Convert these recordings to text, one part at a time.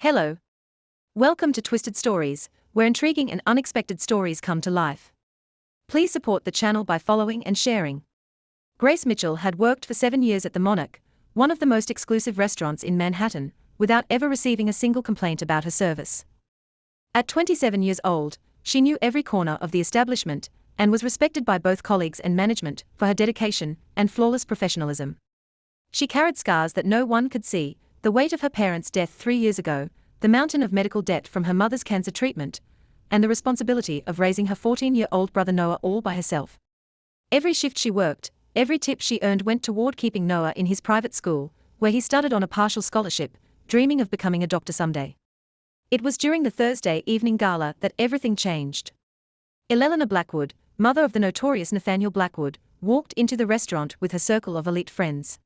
Hello. Welcome to Twisted Stories, where intriguing and unexpected stories come to life. Please support the channel by following and sharing. Grace Mitchell had worked for 7 years at the Monarch, one of the most exclusive restaurants in Manhattan, without ever receiving a single complaint about her service. At 27 years old, she knew every corner of the establishment and was respected by both colleagues and management for her dedication and flawless professionalism. She carried scars that no one could see: the weight of her parents' death 3 years ago, the mountain of medical debt from her mother's cancer treatment, and the responsibility of raising her 14-year-old brother Noah all by herself. Every shift she worked, every tip she earned went toward keeping Noah in his private school, where he studied on a partial scholarship, dreaming of becoming a doctor someday. It was during the Thursday evening gala that everything changed. Eleanor Blackwood, mother of the notorious Nathaniel Blackwood, walked into the restaurant with her circle of elite friends.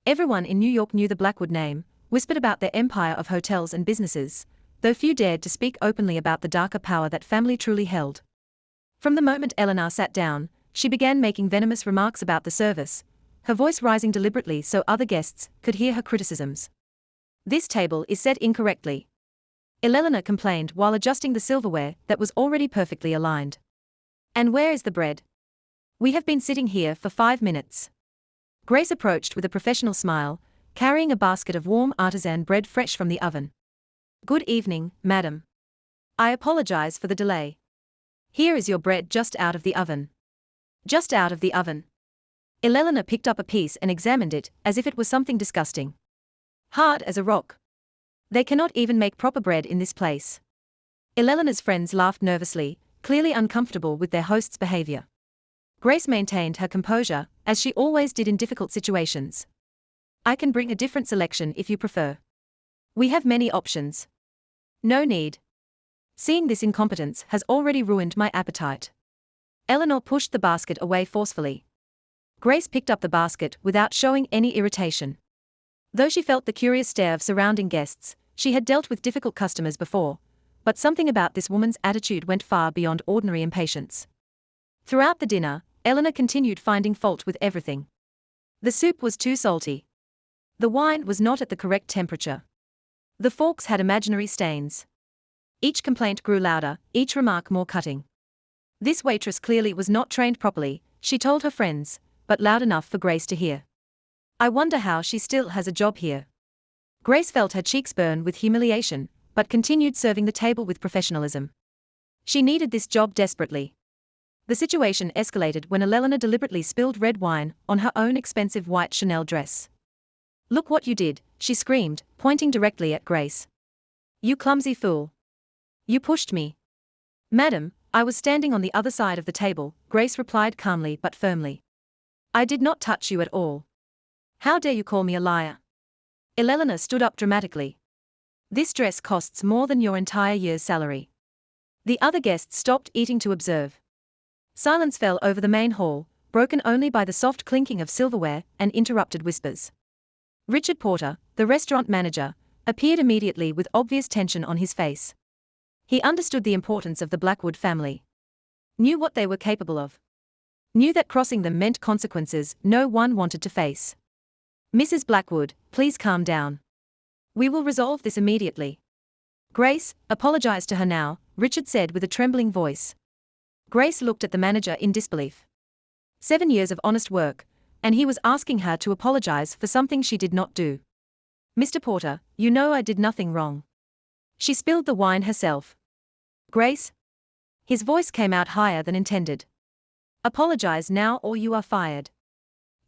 Everyone in New York knew the Blackwood name, whispered about their empire of hotels and businesses, though few dared to speak openly about the darker power that family truly held. From the moment Eleanor sat down, she began making venomous remarks about the service, her voice rising deliberately so other guests could hear her criticisms. "This table is set incorrectly," Eleanor complained while adjusting the silverware that was already perfectly aligned. "And where is the bread? We have been sitting here for 5 minutes." Grace approached with a professional smile, carrying a basket of warm artisan bread fresh from the oven. "Good evening, madam. I apologize for the delay. Here is your bread just out of the oven." "Just out of the oven?" Eleanor picked up a piece and examined it as if it was something disgusting. "Hard as a rock. They cannot even make proper bread in this place." Eleanor's friends laughed nervously, clearly uncomfortable with their host's behavior. Grace maintained her composure, as she always did in difficult situations. "I can bring a different selection if you prefer. We have many options." "No need. Seeing this incompetence has already ruined my appetite." Eleanor pushed the basket away forcefully. Grace picked up the basket without showing any irritation. Though she felt the curious stare of surrounding guests, she had dealt with difficult customers before, but something about this woman's attitude went far beyond ordinary impatience. Throughout the dinner, Eleanor continued finding fault with everything. The soup was too salty. The wine was not at the correct temperature. The forks had imaginary stains. Each complaint grew louder, each remark more cutting. This waitress clearly was not trained properly, she told her friends, but loud enough for Grace to hear. "I wonder how she still has a job here." Grace felt her cheeks burn with humiliation, but continued serving the table with professionalism. She needed this job desperately. The situation escalated when Eleanor deliberately spilled red wine on her own expensive white Chanel dress. "Look what you did," she screamed, pointing directly at Grace. "You clumsy fool. You pushed me." "Madam, I was standing on the other side of the table," Grace replied calmly but firmly. "I did not touch you at all. How dare you call me a liar?" Eleanor stood up dramatically. "This dress costs more than your entire year's salary." The other guests stopped eating to observe. Silence fell over the main hall, broken only by the soft clinking of silverware and interrupted whispers. Richard Porter, the restaurant manager, appeared immediately with obvious tension on his face. He understood the importance of the Blackwood family. Knew what they were capable of. Knew that crossing them meant consequences no one wanted to face. "Mrs. Blackwood, please calm down. We will resolve this immediately." "Grace, apologize to her now," Richard said with a trembling voice. Grace looked at the manager in disbelief. 7 years of honest work, and he was asking her to apologize for something she did not do. "Mr. Porter, you know I did nothing wrong. She spilled the wine herself." "Grace?" His voice came out higher than intended. "Apologize now or you are fired."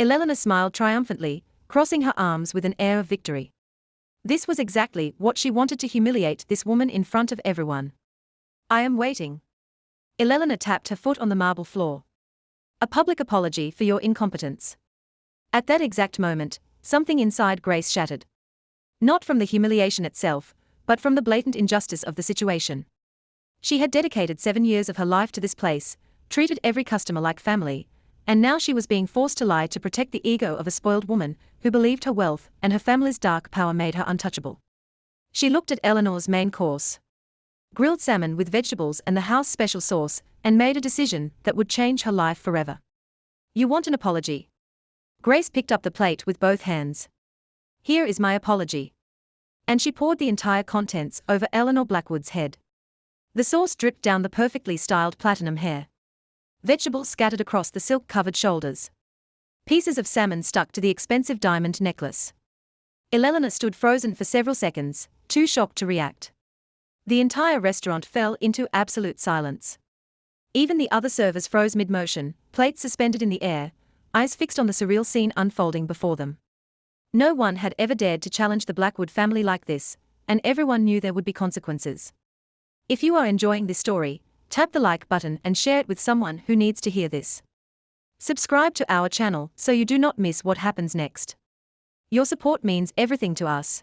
Eleanor smiled triumphantly, crossing her arms with an air of victory. This was exactly what she wanted, to humiliate this woman in front of everyone. "I am waiting." Eleanor tapped her foot on the marble floor. "A public apology for your incompetence." At that exact moment, something inside Grace shattered. Not from the humiliation itself, but from the blatant injustice of the situation. She had dedicated 7 years of her life to this place, treated every customer like family, and now she was being forced to lie to protect the ego of a spoiled woman who believed her wealth and her family's dark power made her untouchable. She looked at Eleanor's main course, grilled salmon with vegetables and the house special sauce, and made a decision that would change her life forever. "You want an apology?" Grace picked up the plate with both hands. "Here is my apology." And she poured the entire contents over Eleanor Blackwood's head. The sauce dripped down the perfectly styled platinum hair. Vegetables scattered across the silk-covered shoulders. Pieces of salmon stuck to the expensive diamond necklace. Eleanor stood frozen for several seconds, too shocked to react. The entire restaurant fell into absolute silence. Even the other servers froze mid-motion, plates suspended in the air, eyes fixed on the surreal scene unfolding before them. No one had ever dared to challenge the Blackwood family like this, and everyone knew there would be consequences. If you are enjoying this story, tap the like button and share it with someone who needs to hear this. Subscribe to our channel so you do not miss what happens next. Your support means everything to us.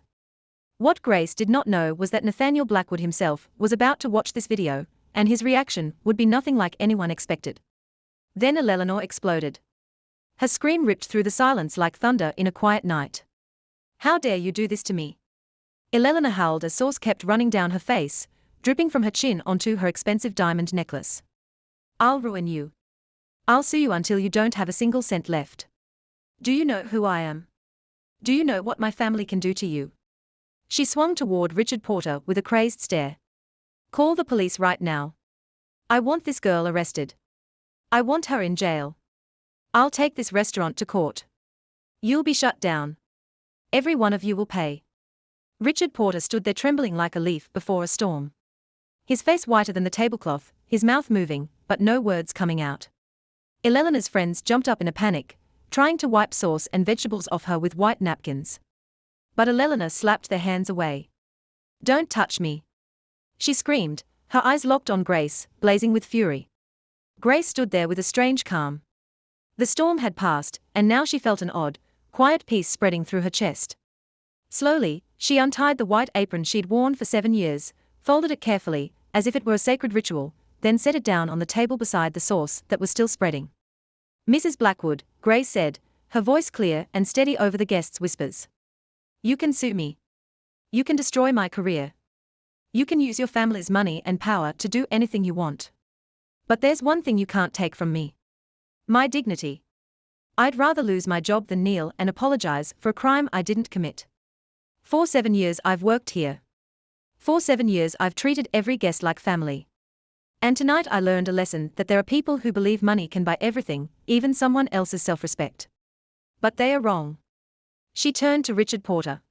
What Grace did not know was that Nathaniel Blackwood himself was about to watch this video, and his reaction would be nothing like anyone expected. Then Eleanor exploded. Her scream ripped through the silence like thunder in a quiet night. "How dare you do this to me?" Eleanor howled as sauce kept running down her face, dripping from her chin onto her expensive diamond necklace. "I'll ruin you. I'll sue you until you don't have a single cent left. Do you know who I am? Do you know what my family can do to you?" She swung toward Richard Porter with a crazed stare. "Call the police right now. I want this girl arrested. I want her in jail. I'll take this restaurant to court. You'll be shut down. Every one of you will pay." Richard Porter stood there trembling like a leaf before a storm. His face whiter than the tablecloth, his mouth moving, but no words coming out. Eleanor's friends jumped up in a panic, trying to wipe sauce and vegetables off her with white napkins. But Eleanor slapped their hands away. "Don't touch me!" she screamed, her eyes locked on Grace, blazing with fury. Grace stood there with a strange calm. The storm had passed, and now she felt an odd, quiet peace spreading through her chest. Slowly, she untied the white apron she'd worn for 7 years, folded it carefully, as if it were a sacred ritual, then set it down on the table beside the sauce that was still spreading. "Mrs. Blackwood," Grace said, her voice clear and steady over the guests' whispers. "You can sue me. You can destroy my career. You can use your family's money and power to do anything you want. But there's one thing you can't take from me. My dignity. I'd rather lose my job than kneel and apologize for a crime I didn't commit. For 7 years I've worked here. For 7 years I've treated every guest like family. And tonight I learned a lesson that there are people who believe money can buy everything, even someone else's self-respect. But they are wrong." She turned to Richard Porter.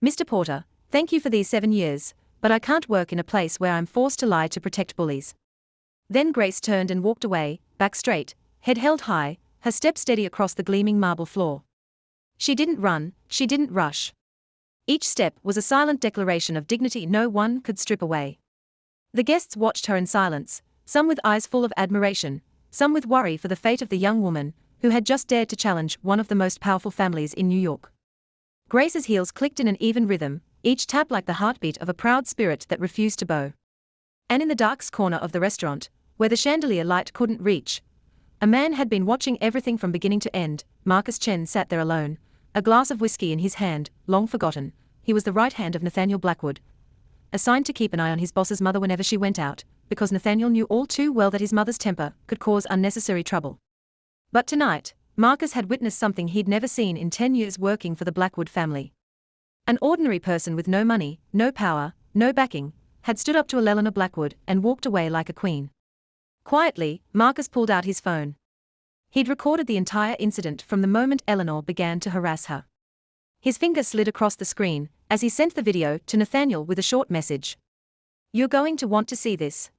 "Mr. Porter, thank you for these 7 years, but I can't work in a place where I'm forced to lie to protect bullies." Then Grace turned and walked away, back straight, head held high, her step steady across the gleaming marble floor. She didn't run, she didn't rush. Each step was a silent declaration of dignity no one could strip away. The guests watched her in silence, some with eyes full of admiration, some with worry for the fate of the young woman who had just dared to challenge one of the most powerful families in New York. Grace's heels clicked in an even rhythm, each tap like the heartbeat of a proud spirit that refused to bow. And in the darkest corner of the restaurant, where the chandelier light couldn't reach, a man had been watching everything from beginning to end. Marcus Chen sat there alone, a glass of whiskey in his hand, long forgotten. He was the right hand of Nathaniel Blackwood, assigned to keep an eye on his boss's mother whenever she went out, because Nathaniel knew all too well that his mother's temper could cause unnecessary trouble. But tonight, Marcus had witnessed something he'd never seen in 10 years working for the Blackwood family. An ordinary person with no money, no power, no backing, had stood up to Eleanor Blackwood and walked away like a queen. Quietly, Marcus pulled out his phone. He'd recorded the entire incident from the moment Eleanor began to harass her. His finger slid across the screen as he sent the video to Nathaniel with a short message. "You're going to want to see this."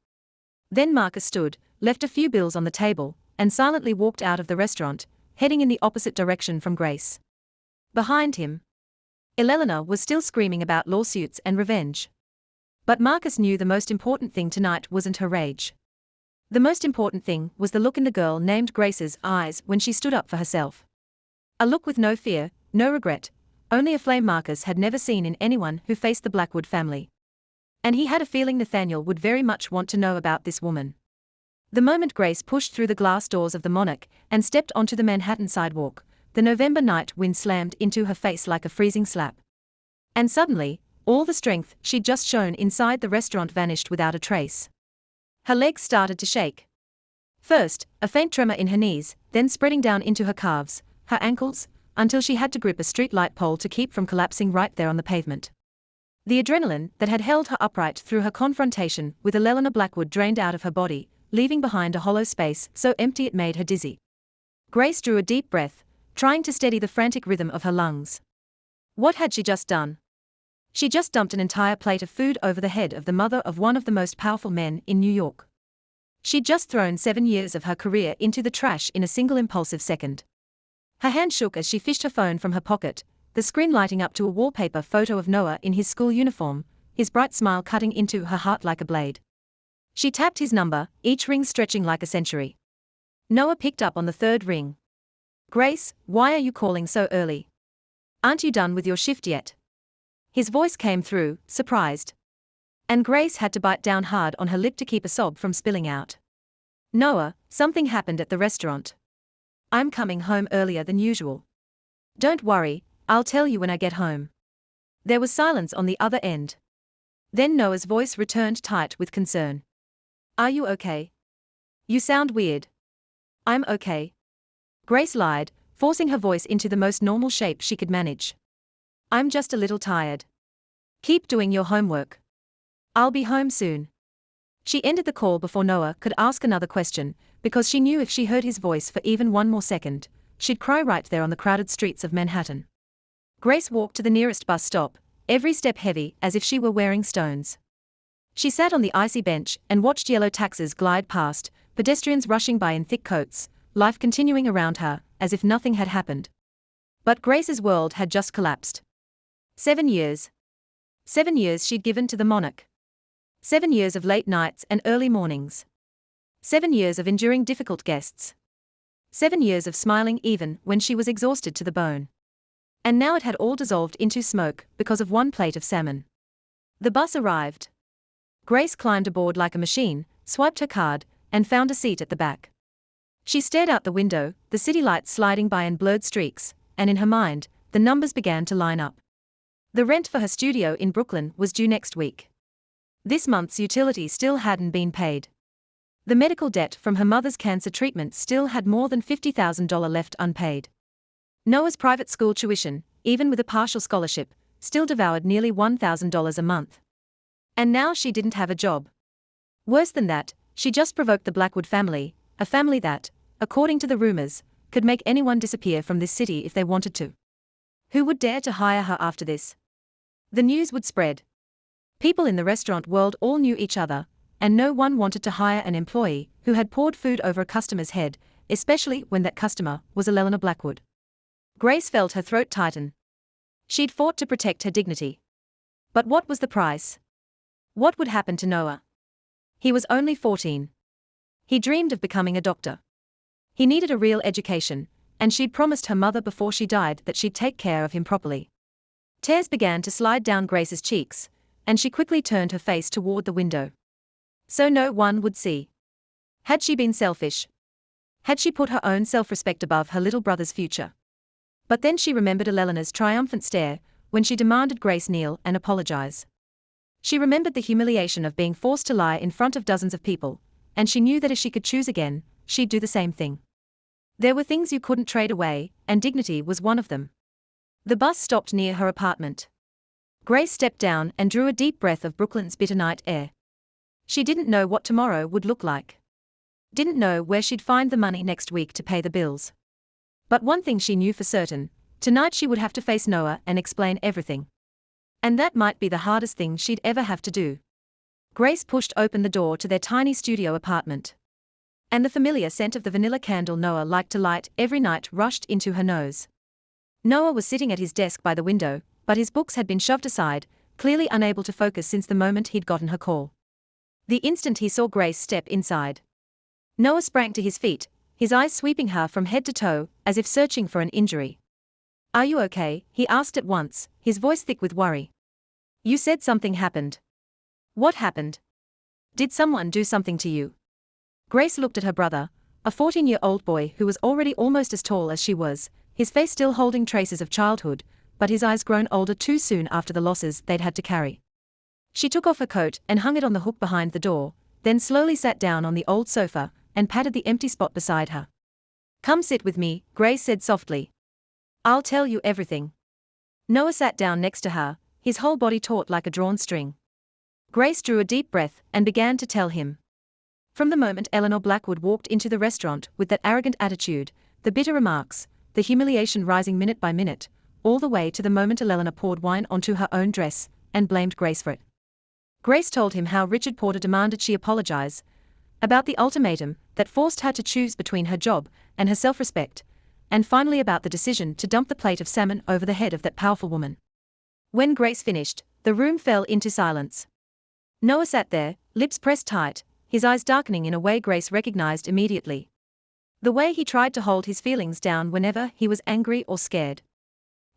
Then Marcus stood, left a few bills on the table, and silently walked out of the restaurant, heading in the opposite direction from Grace. Behind him, Eleanor was still screaming about lawsuits and revenge. But Marcus knew the most important thing tonight wasn't her rage. The most important thing was the look in the girl named Grace's eyes when she stood up for herself. A look with no fear, no regret, only a flame Marcus had never seen in anyone who faced the Blackwood family. And he had a feeling Nathaniel would very much want to know about this woman. The moment Grace pushed through the glass doors of the Monarch and stepped onto the Manhattan sidewalk, the November night wind slammed into her face like a freezing slap. And suddenly, all the strength she'd just shown inside the restaurant vanished without a trace. Her legs started to shake. First, a faint tremor in her knees, then spreading down into her calves, her ankles, until she had to grip a street light pole to keep from collapsing right there on the pavement. The adrenaline that had held her upright through her confrontation with Elena Blackwood drained out of her body, leaving behind a hollow space so empty it made her dizzy. Grace drew a deep breath, trying to steady the frantic rhythm of her lungs. What had she just done? She just dumped an entire plate of food over the head of the mother of one of the most powerful men in New York. She'd just thrown 7 years of her career into the trash in a single impulsive second. Her hand shook as she fished her phone from her pocket, the screen lighting up to a wallpaper photo of Noah in his school uniform, his bright smile cutting into her heart like a blade. She tapped his number, each ring stretching like a century. Noah picked up on the third ring. Grace, why are you calling so early? Aren't you done with your shift yet? His voice came through, surprised. And Grace had to bite down hard on her lip to keep a sob from spilling out. Noah, something happened at the restaurant. I'm coming home earlier than usual. Don't worry, I'll tell you when I get home. There was silence on the other end. Then Noah's voice returned tight with concern. Are you okay? You sound weird. I'm okay. Grace lied, forcing her voice into the most normal shape she could manage. I'm just a little tired. Keep doing your homework. I'll be home soon. She ended the call before Noah could ask another question, because she knew if she heard his voice for even one more second, she'd cry right there on the crowded streets of Manhattan. Grace walked to the nearest bus stop, every step heavy as if she were wearing stones. She sat on the icy bench and watched yellow taxis glide past, pedestrians rushing by in thick coats, life continuing around her, as if nothing had happened. But Grace's world had just collapsed. 7 years. 7 years she'd given to the monarch. 7 years of late nights and early mornings. 7 years of enduring difficult guests. 7 years of smiling even when she was exhausted to the bone. And now it had all dissolved into smoke because of one plate of salmon. The bus arrived. Grace climbed aboard like a machine, swiped her card, and found a seat at the back. She stared out the window, the city lights sliding by in blurred streaks, and in her mind, the numbers began to line up. The rent for her studio in Brooklyn was due next week. This month's utilities still hadn't been paid. The medical debt from her mother's cancer treatment still had more than $50,000 left unpaid. Noah's private school tuition, even with a partial scholarship, still devoured nearly $1,000 a month. And now she didn't have a job. Worse than that, she just provoked the Blackwood family, a family that, according to the rumors, could make anyone disappear from this city if they wanted to. Who would dare to hire her after this? The news would spread. People in the restaurant world all knew each other, and no one wanted to hire an employee who had poured food over a customer's head, especially when that customer was Elena Blackwood. Grace felt her throat tighten. She'd fought to protect her dignity. But what was the price? What would happen to Noah? He was only 14. He dreamed of becoming a doctor. He needed a real education, and she'd promised her mother before she died that she'd take care of him properly. Tears began to slide down Grace's cheeks, and she quickly turned her face toward the window. So no one would see. Had she been selfish? Had she put her own self-respect above her little brother's future? But then she remembered Elena's triumphant stare when she demanded Grace kneel and apologize. She remembered the humiliation of being forced to lie in front of dozens of people, and she knew that if she could choose again, she'd do the same thing. There were things you couldn't trade away, and dignity was one of them. The bus stopped near her apartment. Grace stepped down and drew a deep breath of Brooklyn's bitter night air. She didn't know what tomorrow would look like. Didn't know where she'd find the money next week to pay the bills. But one thing she knew for certain, tonight she would have to face Noah and explain everything. And that might be the hardest thing she'd ever have to do. Grace pushed open the door to their tiny studio apartment. And the familiar scent of the vanilla candle Noah liked to light every night rushed into her nose. Noah was sitting at his desk by the window, but his books had been shoved aside, clearly unable to focus since the moment he'd gotten her call. The instant he saw Grace step inside, Noah sprang to his feet, his eyes sweeping her from head to toe, as if searching for an injury. Are you okay? He asked at once, his voice thick with worry. You said something happened. What happened? Did someone do something to you? Grace looked at her brother, a 14-year-old boy who was already almost as tall as she was, his face still holding traces of childhood, but his eyes grown older too soon after the losses they'd had to carry. She took off her coat and hung it on the hook behind the door, then slowly sat down on the old sofa and patted the empty spot beside her. Come sit with me, Grace said softly. I'll tell you everything. Noah sat down next to her, his whole body taut like a drawn string. Grace drew a deep breath and began to tell him. From the moment Eleanor Blackwood walked into the restaurant with that arrogant attitude, the bitter remarks, the humiliation rising minute by minute, all the way to the moment Eleanor poured wine onto her own dress and blamed Grace for it. Grace told him how Richard Porter demanded she apologize, about the ultimatum that forced her to choose between her job and her self-respect, and finally about the decision to dump the plate of salmon over the head of that powerful woman. When Grace finished, the room fell into silence. Noah sat there, lips pressed tight, his eyes darkening in a way Grace recognized immediately. The way he tried to hold his feelings down whenever he was angry or scared.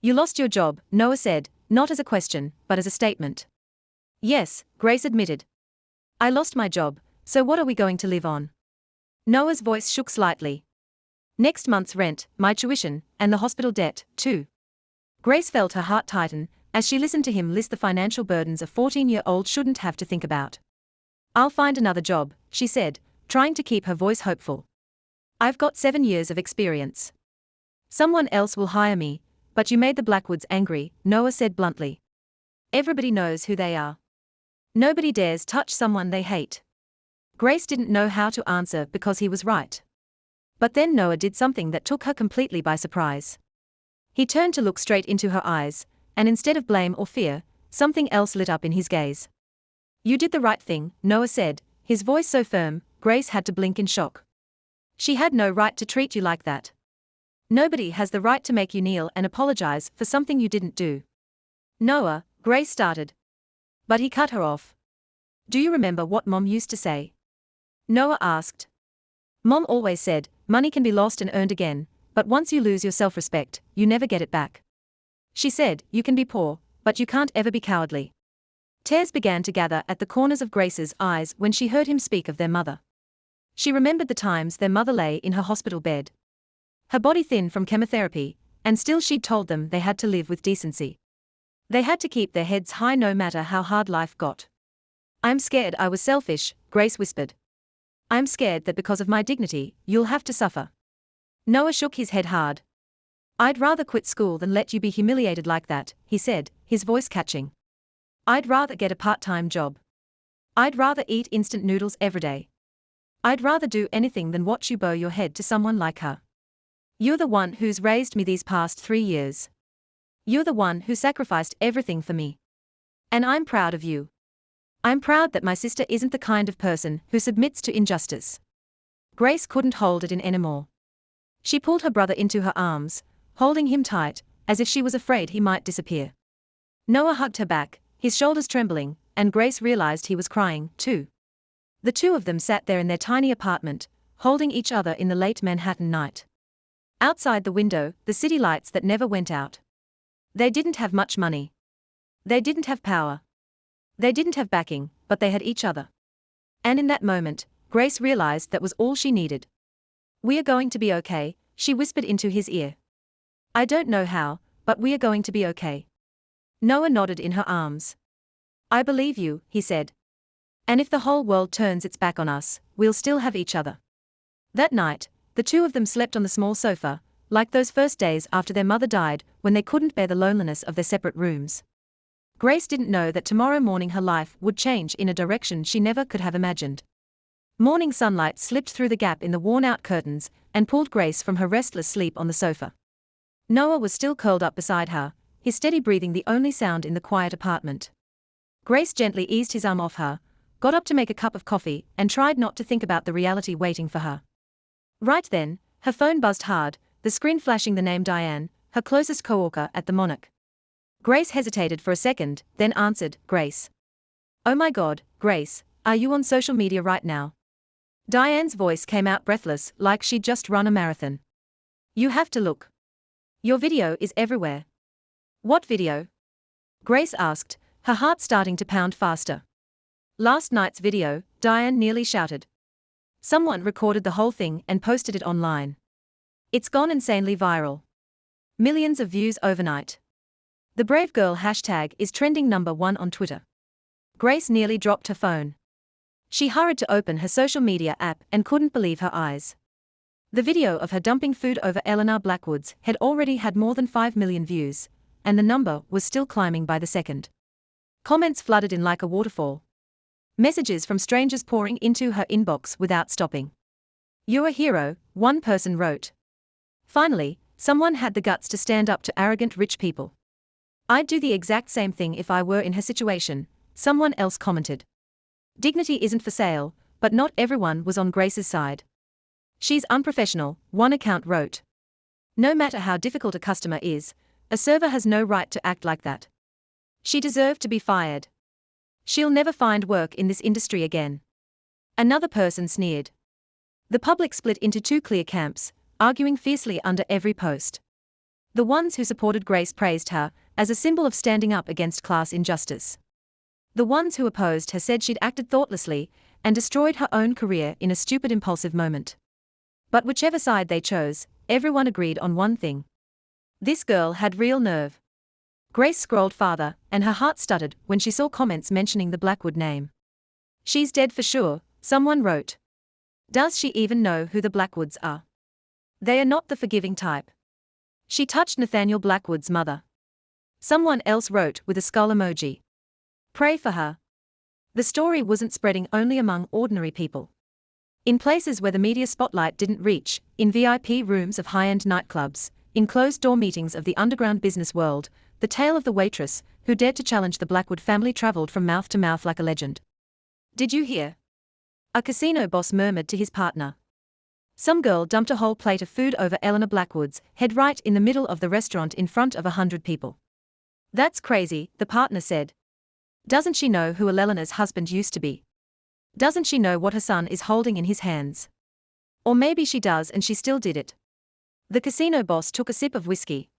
"You lost your job," Noah said, not as a question, but as a statement. "Yes," Grace admitted. "I lost my job, so what are we going to live on?" Noah's voice shook slightly. "Next month's rent, my tuition, and the hospital debt, too." Grace felt her heart tighten as she listened to him list the financial burdens a 14-year-old shouldn't have to think about. "I'll find another job," she said, trying to keep her voice hopeful. "I've got 7 years of experience. Someone else will hire me, but you made the Blackwoods angry," Noah said bluntly. "Everybody knows who they are. Nobody dares touch someone they hate." Grace didn't know how to answer because he was right. But then Noah did something that took her completely by surprise. He turned to look straight into her eyes, and instead of blame or fear, something else lit up in his gaze. "You did the right thing," Noah said, his voice so firm, Grace had to blink in shock. "She had no right to treat you like that. Nobody has the right to make you kneel and apologize for something you didn't do." "Noah," Grace started. But he cut her off. "Do you remember what Mom used to say?" Noah asked. "Mom always said, money can be lost and earned again, but once you lose your self-respect, you never get it back. She said, you can be poor, but you can't ever be cowardly." Tears began to gather at the corners of Grace's eyes when she heard him speak of their mother. She remembered the times their mother lay in her hospital bed. Her body thin from chemotherapy, and still she'd told them they had to live with decency. They had to keep their heads high no matter how hard life got. "I'm scared I was selfish," Grace whispered. "I'm scared that because of my dignity, you'll have to suffer." Noah shook his head hard. "I'd rather quit school than let you be humiliated like that," he said, his voice catching. "I'd rather get a part-time job. I'd rather eat instant noodles every day. I'd rather do anything than watch you bow your head to someone like her. You're the one who's raised me these past 3 years. You're the one who sacrificed everything for me. And I'm proud of you. I'm proud that my sister isn't the kind of person who submits to injustice." Grace couldn't hold it in anymore. She pulled her brother into her arms, holding him tight, as if she was afraid he might disappear. Noah hugged her back, his shoulders trembling, and Grace realized he was crying, too. The two of them sat there in their tiny apartment, holding each other in the late Manhattan night. Outside the window, the city lights that never went out. They didn't have much money. They didn't have power. They didn't have backing, but they had each other. And in that moment, Grace realized that was all she needed. "We are going to be okay," she whispered into his ear. "I don't know how, but we are going to be okay." Noah nodded in her arms. "I believe you," he said. "And if the whole world turns its back on us, we'll still have each other." That night, the two of them slept on the small sofa, like those first days after their mother died when they couldn't bear the loneliness of their separate rooms. Grace didn't know that tomorrow morning her life would change in a direction she never could have imagined. Morning sunlight slipped through the gap in the worn-out curtains and pulled Grace from her restless sleep on the sofa. Noah was still curled up beside her, his steady breathing the only sound in the quiet apartment. Grace gently eased his arm off her, got up to make a cup of coffee, and tried not to think about the reality waiting for her. Right then, her phone buzzed hard, the screen flashing the name Diane, her closest coworker at the Monarch. Grace hesitated for a second, then answered, "Grace." "Oh my God, Grace, are you on social media right now?" Diane's voice came out breathless, like she'd just run a marathon. "You have to look. Your video is everywhere." "What video?" Grace asked, her heart starting to pound faster. "Last night's video," Diane nearly shouted. "Someone recorded the whole thing and posted it online. It's gone insanely viral. Millions of views overnight. The Brave Girl hashtag is trending #1 on Twitter." Grace nearly dropped her phone. She hurried to open her social media app and couldn't believe her eyes. The video of her dumping food over Eleanor Blackwood's had already had more than 5 million views, and the number was still climbing by the second. Comments flooded in like a waterfall. Messages from strangers pouring into her inbox without stopping. "You're a hero," one person wrote. "Finally, someone had the guts to stand up to arrogant rich people." "I'd do the exact same thing if I were in her situation," someone else commented. "Dignity isn't for sale," but not everyone was on Grace's side. "She's unprofessional," one account wrote. "No matter how difficult a customer is, a server has no right to act like that. She deserved to be fired. She'll never find work in this industry again." Another person sneered. The public split into two clear camps, arguing fiercely under every post. The ones who supported Grace praised her as a symbol of standing up against class injustice. The ones who opposed her said she'd acted thoughtlessly and destroyed her own career in a stupid impulsive moment. But whichever side they chose, everyone agreed on one thing. This girl had real nerve. Grace scrolled farther, and her heart stuttered when she saw comments mentioning the Blackwood name. "She's dead for sure," someone wrote. "Does she even know who the Blackwoods are? They are not the forgiving type. She touched Nathaniel Blackwood's mother." Someone else wrote with a skull emoji. "Pray for her." The story wasn't spreading only among ordinary people. In places where the media spotlight didn't reach, in VIP rooms of high-end nightclubs, in closed-door meetings of the underground business world, the tale of the waitress who dared to challenge the Blackwood family traveled from mouth to mouth like a legend. "Did you hear?" a casino boss murmured to his partner. "Some girl dumped a whole plate of food over Eleanor Blackwood's head right in the middle of the restaurant in front of 100 people." "That's crazy," the partner said. "Doesn't she know who Eleanor's husband used to be? Doesn't she know what her son is holding in his hands? Or maybe she does and she still did it." The casino boss took a sip of whiskey.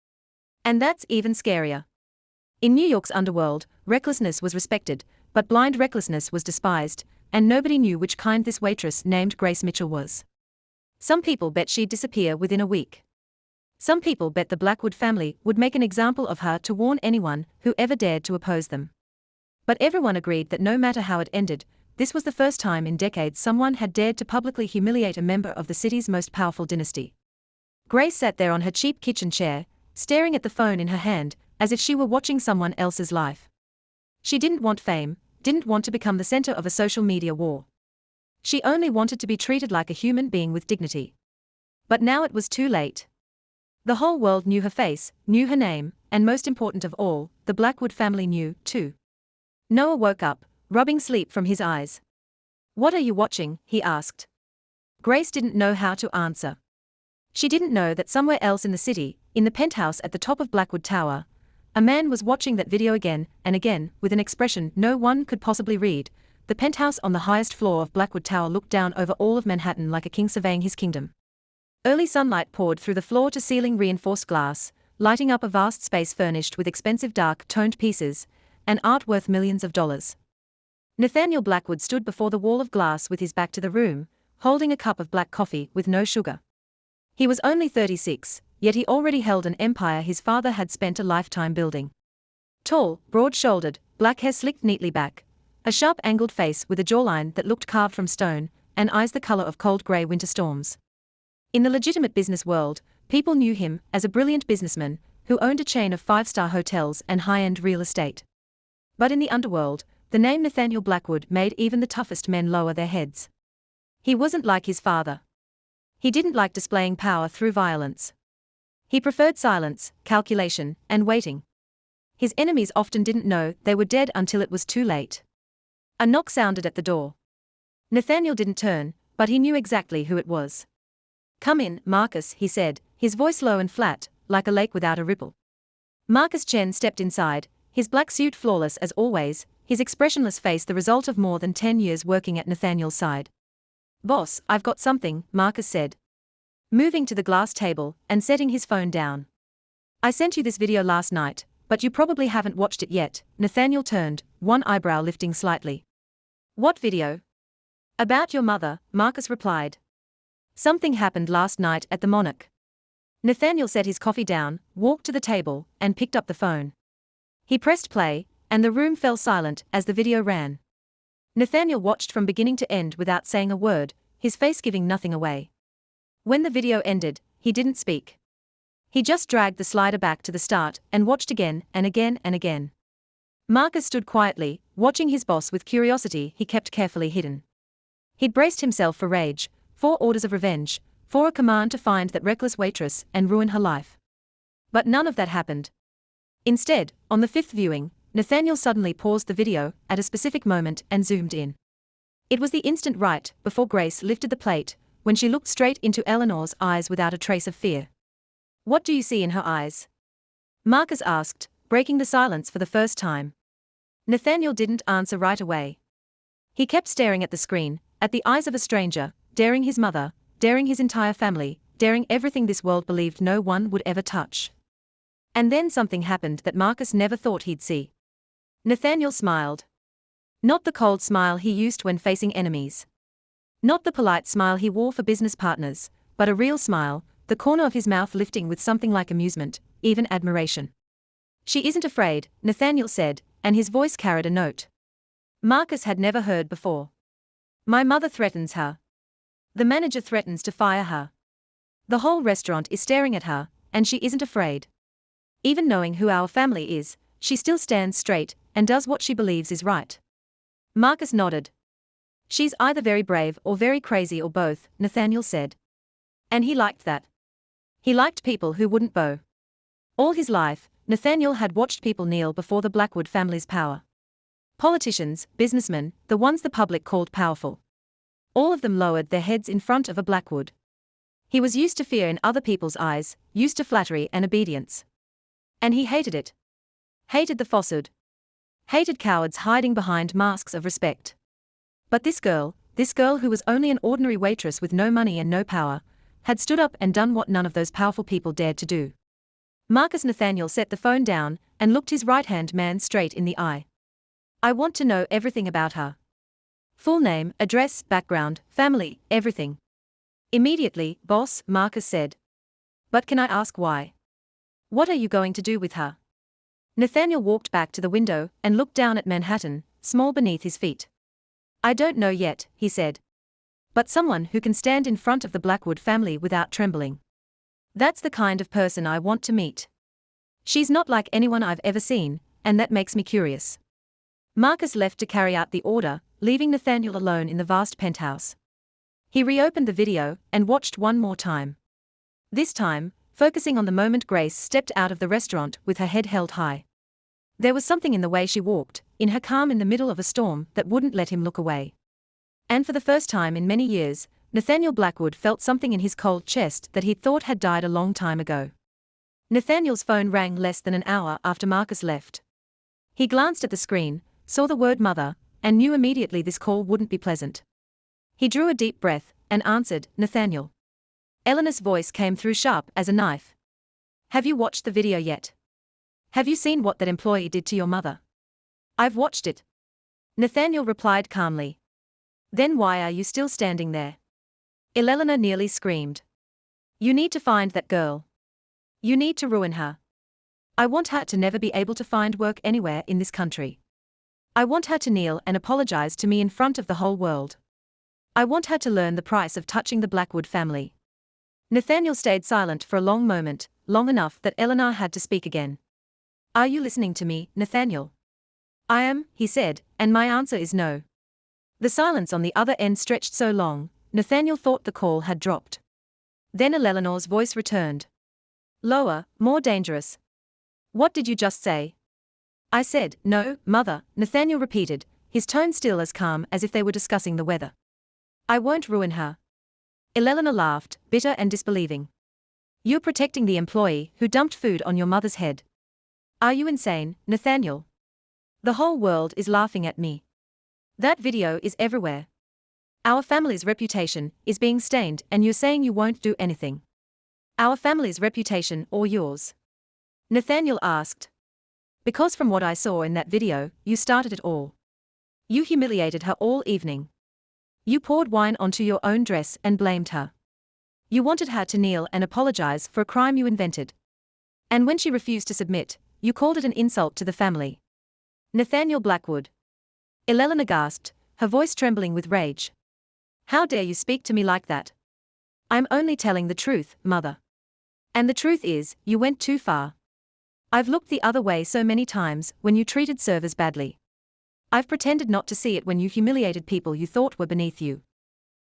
"And that's even scarier. In New York's underworld, recklessness was respected, but blind recklessness was despised, and nobody knew which kind this waitress named Grace Mitchell was. Some people bet she'd disappear within a week. Some people bet the Blackwood family would make an example of her to warn anyone who ever dared to oppose them. But everyone agreed that no matter how it ended, this was the first time in decades someone had dared to publicly humiliate a member of the city's most powerful dynasty. Grace sat there on her cheap kitchen chair, staring at the phone in her hand, as if she were watching someone else's life. She didn't want fame, didn't want to become the center of a social media war. She only wanted to be treated like a human being with dignity. But now it was too late. The whole world knew her face, knew her name, and most important of all, the Blackwood family knew, too. Noah woke up, rubbing sleep from his eyes. "What are you watching?" he asked. Grace didn't know how to answer. She didn't know that somewhere else in the city, in the penthouse at the top of Blackwood Tower, a man was watching that video again and again, with an expression no one could possibly read. The penthouse on the highest floor of Blackwood Tower looked down over all of Manhattan like a king surveying his kingdom. Early sunlight poured through the floor-to-ceiling reinforced glass, lighting up a vast space furnished with expensive dark-toned pieces, and art worth millions of dollars. Nathaniel Blackwood stood before the wall of glass with his back to the room, holding a cup of black coffee with no sugar. He was only 36, yet he already held an empire his father had spent a lifetime building. Tall, broad-shouldered, black hair slicked neatly back, a sharp angled face with a jawline that looked carved from stone, and eyes the color of cold gray winter storms. In the legitimate business world, people knew him as a brilliant businessman who owned a chain of five-star hotels and high-end real estate. But in the underworld, the name Nathaniel Blackwood made even the toughest men lower their heads. He wasn't like his father. He didn't like displaying power through violence. He preferred silence, calculation, and waiting. His enemies often didn't know they were dead until it was too late. A knock sounded at the door. Nathaniel didn't turn, but he knew exactly who it was. "Come in, Marcus," he said, his voice low and flat, like a lake without a ripple. Marcus Chen stepped inside, his black suit flawless as always, his expressionless face the result of more than 10 years working at Nathaniel's side. "Boss, I've got something," Marcus said, moving to the glass table and setting his phone down. "I sent you this video last night, but you probably haven't watched it yet." Nathaniel turned, one eyebrow lifting slightly. "What video?" "About your mother," Marcus replied. "Something happened last night at the Monarch." Nathaniel set his coffee down, walked to the table, and picked up the phone. He pressed play, and the room fell silent as the video ran. Nathaniel watched from beginning to end without saying a word, his face giving nothing away. When the video ended, he didn't speak. He just dragged the slider back to the start and watched again and again and again. Marcus stood quietly, watching his boss with curiosity he kept carefully hidden. He'd braced himself for rage, for orders of revenge, for a command to find that reckless waitress and ruin her life. But none of that happened. Instead, on the fifth viewing, Nathaniel suddenly paused the video at a specific moment and zoomed in. It was the instant right before Grace lifted the plate, when she looked straight into Eleanor's eyes without a trace of fear. "What do you see in her eyes?" Marcus asked, breaking the silence for the first time. Nathaniel didn't answer right away. He kept staring at the screen, at the eyes of a stranger, daring his mother, daring his entire family, daring everything this world believed no one would ever touch. And then something happened that Marcus never thought he'd see. Nathaniel smiled. Not the cold smile he used when facing enemies. Not the polite smile he wore for business partners, but a real smile, the corner of his mouth lifting with something like amusement, even admiration. "She isn't afraid," Nathaniel said, and his voice carried a note Marcus had never heard before. "My mother threatens her. The manager threatens to fire her. The whole restaurant is staring at her, and she isn't afraid. Even knowing who our family is, she still stands straight and does what she believes is right." Marcus nodded. "She's either very brave or very crazy or both," Nathaniel said. And he liked that. He liked people who wouldn't bow. All his life, Nathaniel had watched people kneel before the Blackwood family's power. Politicians, businessmen, the ones the public called powerful. All of them lowered their heads in front of a Blackwood. He was used to fear in other people's eyes, used to flattery and obedience. And he hated it. Hated the falsehood. Hated cowards hiding behind masks of respect. But this girl who was only an ordinary waitress with no money and no power, had stood up and done what none of those powerful people dared to do. Nathaniel set the phone down and looked his right-hand man straight in the eye. "I want to know everything about her. Full name, address, background, family, everything." "Immediately, boss," Marcus said. "But can I ask why? What are you going to do with her?" Nathaniel walked back to the window and looked down at Manhattan, small beneath his feet. "I don't know yet," he said. "But someone who can stand in front of the Blackwood family without trembling. That's the kind of person I want to meet. She's not like anyone I've ever seen, and that makes me curious." Marcus left to carry out the order, leaving Nathaniel alone in the vast penthouse. He reopened the video and watched one more time. This time, focusing on the moment Grace stepped out of the restaurant with her head held high. There was something in the way she walked, in her calm in the middle of a storm, that wouldn't let him look away. And for the first time in many years, Nathaniel Blackwood felt something in his cold chest that he thought had died a long time ago. Nathaniel's phone rang less than an hour after Marcus left. He glanced at the screen, saw the word mother, and knew immediately this call wouldn't be pleasant. He drew a deep breath and answered, "Nathaniel." Eleanor's voice came through sharp as a knife. "Have you watched the video yet? Have you seen what that employee did to your mother?" "I've watched it," Nathaniel replied calmly. "Then why are you still standing there?" Eleanor nearly screamed. "You need to find that girl. You need to ruin her. I want her to never be able to find work anywhere in this country. I want her to kneel and apologize to me in front of the whole world. I want her to learn the price of touching the Blackwood family." Nathaniel stayed silent for a long moment, long enough that Eleanor had to speak again. "Are you listening to me, Nathaniel?" "I am," he said, "and my answer is no." The silence on the other end stretched so long, Nathaniel thought the call had dropped. Then Eleanor's voice returned. Lower, more dangerous. "What did you just say?" "I said, no, mother," Nathaniel repeated, his tone still as calm as if they were discussing the weather. "I won't ruin her." Eleanor laughed, bitter and disbelieving. "You're protecting the employee who dumped food on your mother's head. Are you insane, Nathaniel? The whole world is laughing at me. That video is everywhere. Our family's reputation is being stained, and you're saying you won't do anything. Our family's reputation or yours?" Nathaniel asked. "Because from what I saw in that video, you started it all. You humiliated her all evening. You poured wine onto your own dress and blamed her. You wanted her to kneel and apologize for a crime you invented. And when she refused to submit, you called it an insult to the family." Nathaniel Blackwood. Eleanor gasped, her voice trembling with rage. "How dare you speak to me like that? I'm only telling the truth, mother. And the truth is, you went too far. I've looked the other way so many times when you treated servers badly. I've pretended not to see it when you humiliated people you thought were beneath you.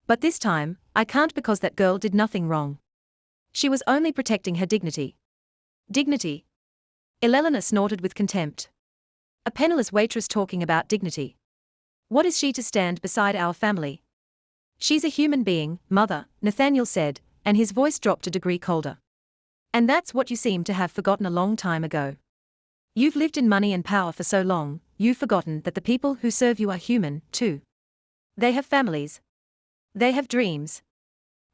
But this time, I can't because that girl did nothing wrong. She was only protecting her dignity. Dignity? Elena snorted with contempt. A penniless waitress talking about dignity. What is she to stand beside our family? She's a human being, mother, Nathaniel said, and his voice dropped a degree colder. And that's what you seem to have forgotten a long time ago. You've lived in money and power for so long, you've forgotten that the people who serve you are human, too. They have families. They have dreams.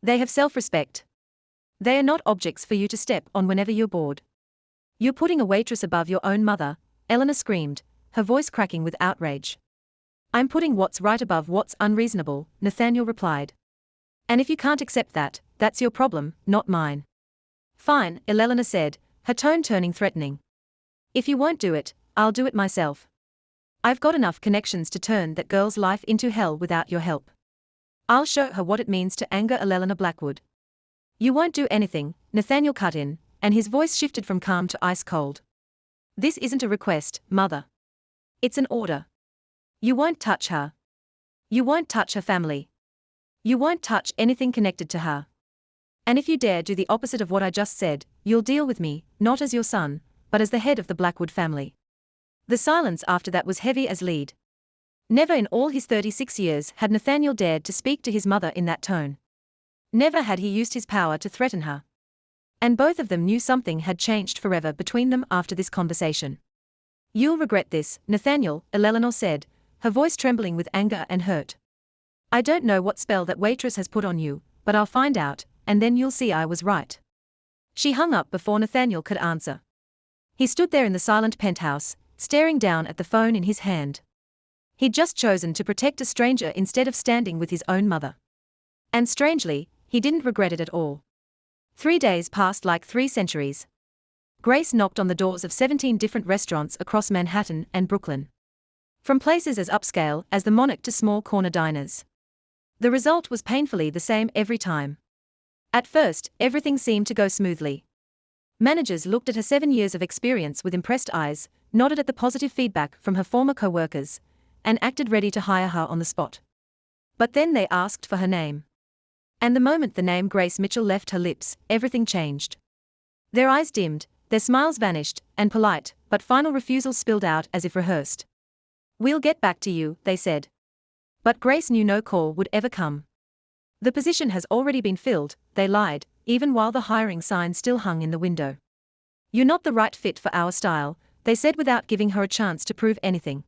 They have self-respect. They are not objects for you to step on whenever you're bored. You're putting a waitress above your own mother, Eleanor screamed, her voice cracking with outrage. I'm putting what's right above what's unreasonable, Nathaniel replied. And if you can't accept that, that's your problem, not mine. Fine, Eleanor said, her tone turning threatening. If you won't do it, I'll do it myself. I've got enough connections to turn that girl's life into hell without your help. I'll show her what it means to anger Eleanor Blackwood. You won't do anything, Nathaniel cut in, and his voice shifted from calm to ice cold. This isn't a request, mother. It's an order. You won't touch her. You won't touch her family. You won't touch anything connected to her. And if you dare do the opposite of what I just said, you'll deal with me, not as your son, but as the head of the Blackwood family. The silence after that was heavy as lead. Never in all his 36 years had Nathaniel dared to speak to his mother in that tone. Never had he used his power to threaten her. And both of them knew something had changed forever between them after this conversation. You'll regret this, Nathaniel, Eleanor said, her voice trembling with anger and hurt. I don't know what spell that waitress has put on you, but I'll find out, and then you'll see I was right. She hung up before Nathaniel could answer. He stood there in the silent penthouse, staring down at the phone in his hand. He'd just chosen to protect a stranger instead of standing with his own mother. And strangely, he didn't regret it at all. 3 days passed like 3 centuries. Grace knocked on the doors of 17 different restaurants across Manhattan and Brooklyn. From places as upscale as the Monarch to small corner diners. The result was painfully the same every time. At first, everything seemed to go smoothly. Managers looked at her 7 years of experience with impressed eyes, nodded at the positive feedback from her former co-workers, and acted ready to hire her on the spot. But then they asked for her name. And the moment the name Grace Mitchell left her lips, everything changed. Their eyes dimmed, their smiles vanished, and polite, but final refusals spilled out as if rehearsed. We'll get back to you, they said. But Grace knew no call would ever come. The position has already been filled, they lied, even while the hiring sign still hung in the window. You're not the right fit for our style, they said without giving her a chance to prove anything.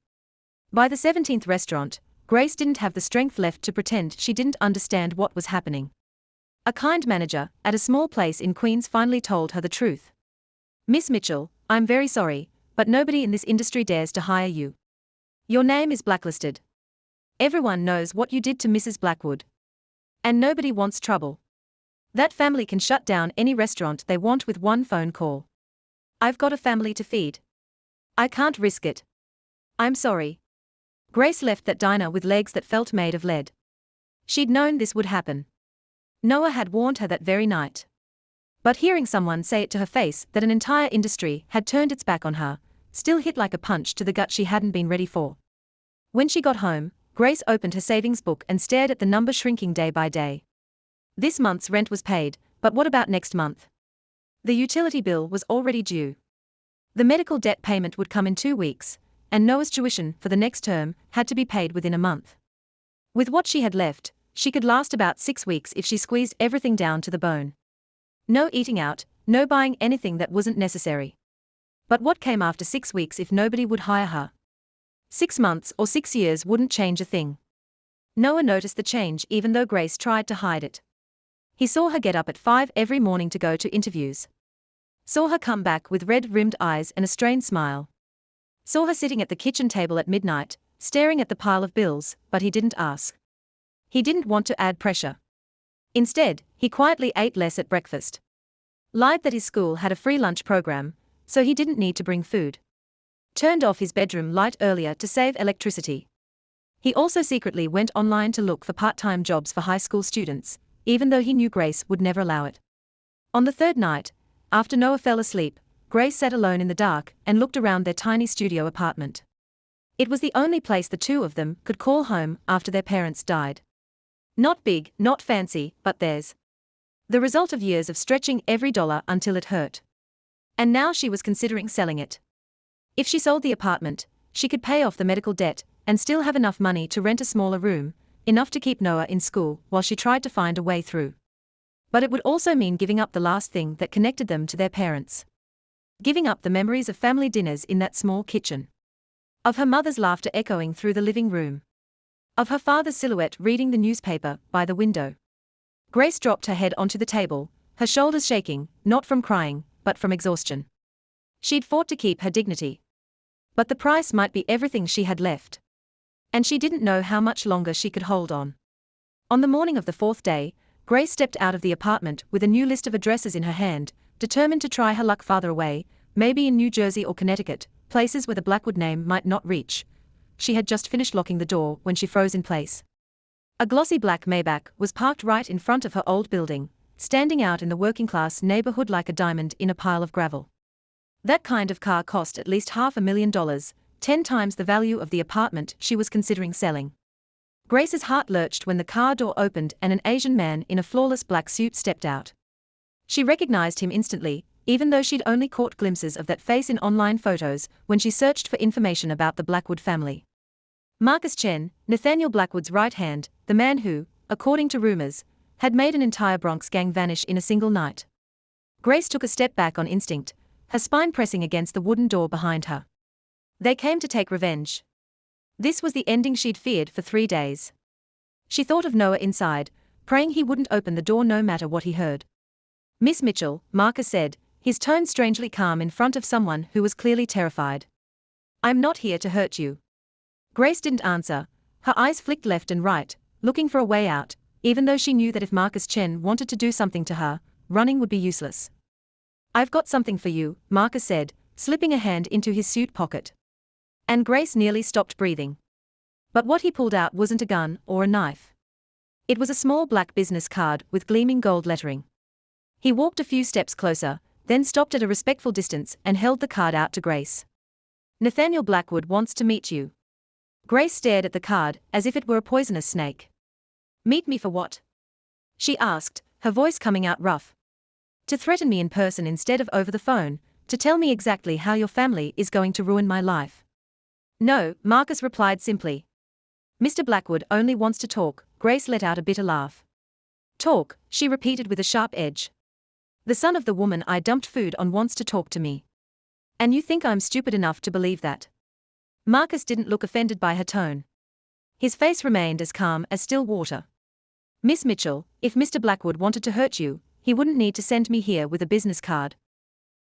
By the 17th restaurant, Grace didn't have the strength left to pretend she didn't understand what was happening. A kind manager at a small place in Queens finally told her the truth. Miss Mitchell, I'm very sorry, but nobody in this industry dares to hire you. Your name is blacklisted. Everyone knows what you did to Mrs. Blackwood. And nobody wants trouble. That family can shut down any restaurant they want with one phone call. I've got a family to feed. I can't risk it. I'm sorry. Grace left that diner with legs that felt made of lead. She'd known this would happen. Noah had warned her that very night. But hearing someone say it to her face that an entire industry had turned its back on her, still hit like a punch to the gut she hadn't been ready for. When she got home, Grace opened her savings book and stared at the number shrinking day by day. This month's rent was paid, but what about next month? The utility bill was already due. The medical debt payment would come in 2 weeks, and Noah's tuition for the next term had to be paid within a month. With what she had left, she could last about 6 weeks if she squeezed everything down to the bone. No eating out, no buying anything that wasn't necessary. But what came after 6 weeks if nobody would hire her? 6 months or 6 years wouldn't change a thing. Noah noticed the change even though Grace tried to hide it. He saw her get up at 5 every morning to go to interviews. Saw her come back with red-rimmed eyes and a strained smile. Saw her sitting at the kitchen table at midnight, staring at the pile of bills, but he didn't ask. He didn't want to add pressure. Instead, he quietly ate less at breakfast. Lied that his school had a free lunch program, so he didn't need to bring food. Turned off his bedroom light earlier to save electricity. He also secretly went online to look for part-time jobs for high school students, even though he knew Grace would never allow it. On the third night, After Noah fell asleep, Grace sat alone in the dark and looked around their tiny studio apartment. It was the only place the two of them could call home after their parents died. Not big, not fancy, but theirs. The result of years of stretching every dollar until it hurt. And now she was considering selling it. If she sold the apartment, she could pay off the medical debt and still have enough money to rent a smaller room, enough to keep Noah in school while she tried to find a way through. But it would also mean giving up the last thing that connected them to their parents. Giving up the memories of family dinners in that small kitchen. Of her mother's laughter echoing through the living room. Of her father's silhouette reading the newspaper by the window. Grace dropped her head onto the table, her shoulders shaking, not from crying, but from exhaustion. She'd fought to keep her dignity. But the price might be everything she had left. And she didn't know how much longer she could hold on. On the morning of the fourth day, Grace stepped out of the apartment with a new list of addresses in her hand, determined to try her luck farther away, maybe in New Jersey or Connecticut, places where the Blackwood name might not reach. She had just finished locking the door when she froze in place. A glossy black Maybach was parked right in front of her old building, standing out in the working-class neighborhood like a diamond in a pile of gravel. That kind of car cost at least $500,000, 10 times the value of the apartment she was considering selling. Grace's heart lurched when the car door opened and an Asian man in a flawless black suit stepped out. She recognized him instantly, even though she'd only caught glimpses of that face in online photos when she searched for information about the Blackwood family. Marcus Chen, Nathaniel Blackwood's right hand, the man who, according to rumors, had made an entire Bronx gang vanish in a single night. Grace took a step back on instinct, her spine pressing against the wooden door behind her. They came to take revenge. This was the ending she'd feared for 3 days. She thought of Noah inside, praying he wouldn't open the door no matter what he heard. "Miss Mitchell," Marcus said, his tone strangely calm in front of someone who was clearly terrified. "I'm not here to hurt you." Grace didn't answer, her eyes flicked left and right, looking for a way out, even though she knew that if Marcus Chen wanted to do something to her, running would be useless. "I've got something for you," Marcus said, slipping a hand into his suit pocket. And Grace nearly stopped breathing. But what he pulled out wasn't a gun or a knife. It was a small black business card with gleaming gold lettering. He walked a few steps closer, then stopped at a respectful distance and held the card out to Grace. "Nathaniel Blackwood wants to meet you." Grace stared at the card as if it were a poisonous snake. "Meet me for what?" she asked, her voice coming out rough. "To threaten me in person instead of over the phone, to tell me exactly how your family is going to ruin my life." "No," Marcus replied simply. "Mr. Blackwood only wants to talk." Grace let out a bitter laugh. "Talk," she repeated with a sharp edge. "The son of the woman I dumped food on wants to talk to me. And you think I'm stupid enough to believe that?" Marcus didn't look offended by her tone. His face remained as calm as still water. "Miss Mitchell, if Mr. Blackwood wanted to hurt you, he wouldn't need to send me here with a business card.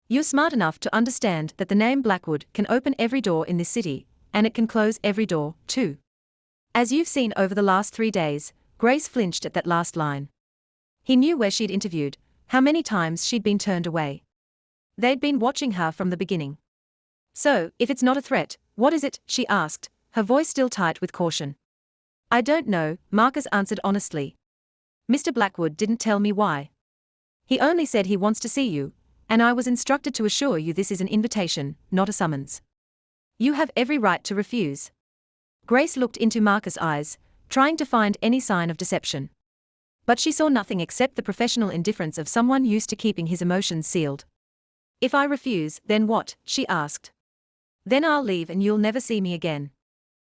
You're smart enough to understand that the name Blackwood can open every door in this city, and it can close every door, too. As you've seen over the last 3 days," Grace flinched at that last line. He knew where she'd interviewed, how many times she'd been turned away. They'd been watching her from the beginning. "So, if it's not a threat, what is it?" she asked, her voice still tight with caution. "I don't know," Marcus answered honestly. "Mr. Blackwood didn't tell me why. He only said he wants to see you, and I was instructed to assure you this is an invitation, not a summons. You have every right to refuse." Grace looked into Marcus' eyes, trying to find any sign of deception. But she saw nothing except the professional indifference of someone used to keeping his emotions sealed. "If I refuse, then what?" she asked. "Then I'll leave and you'll never see me again."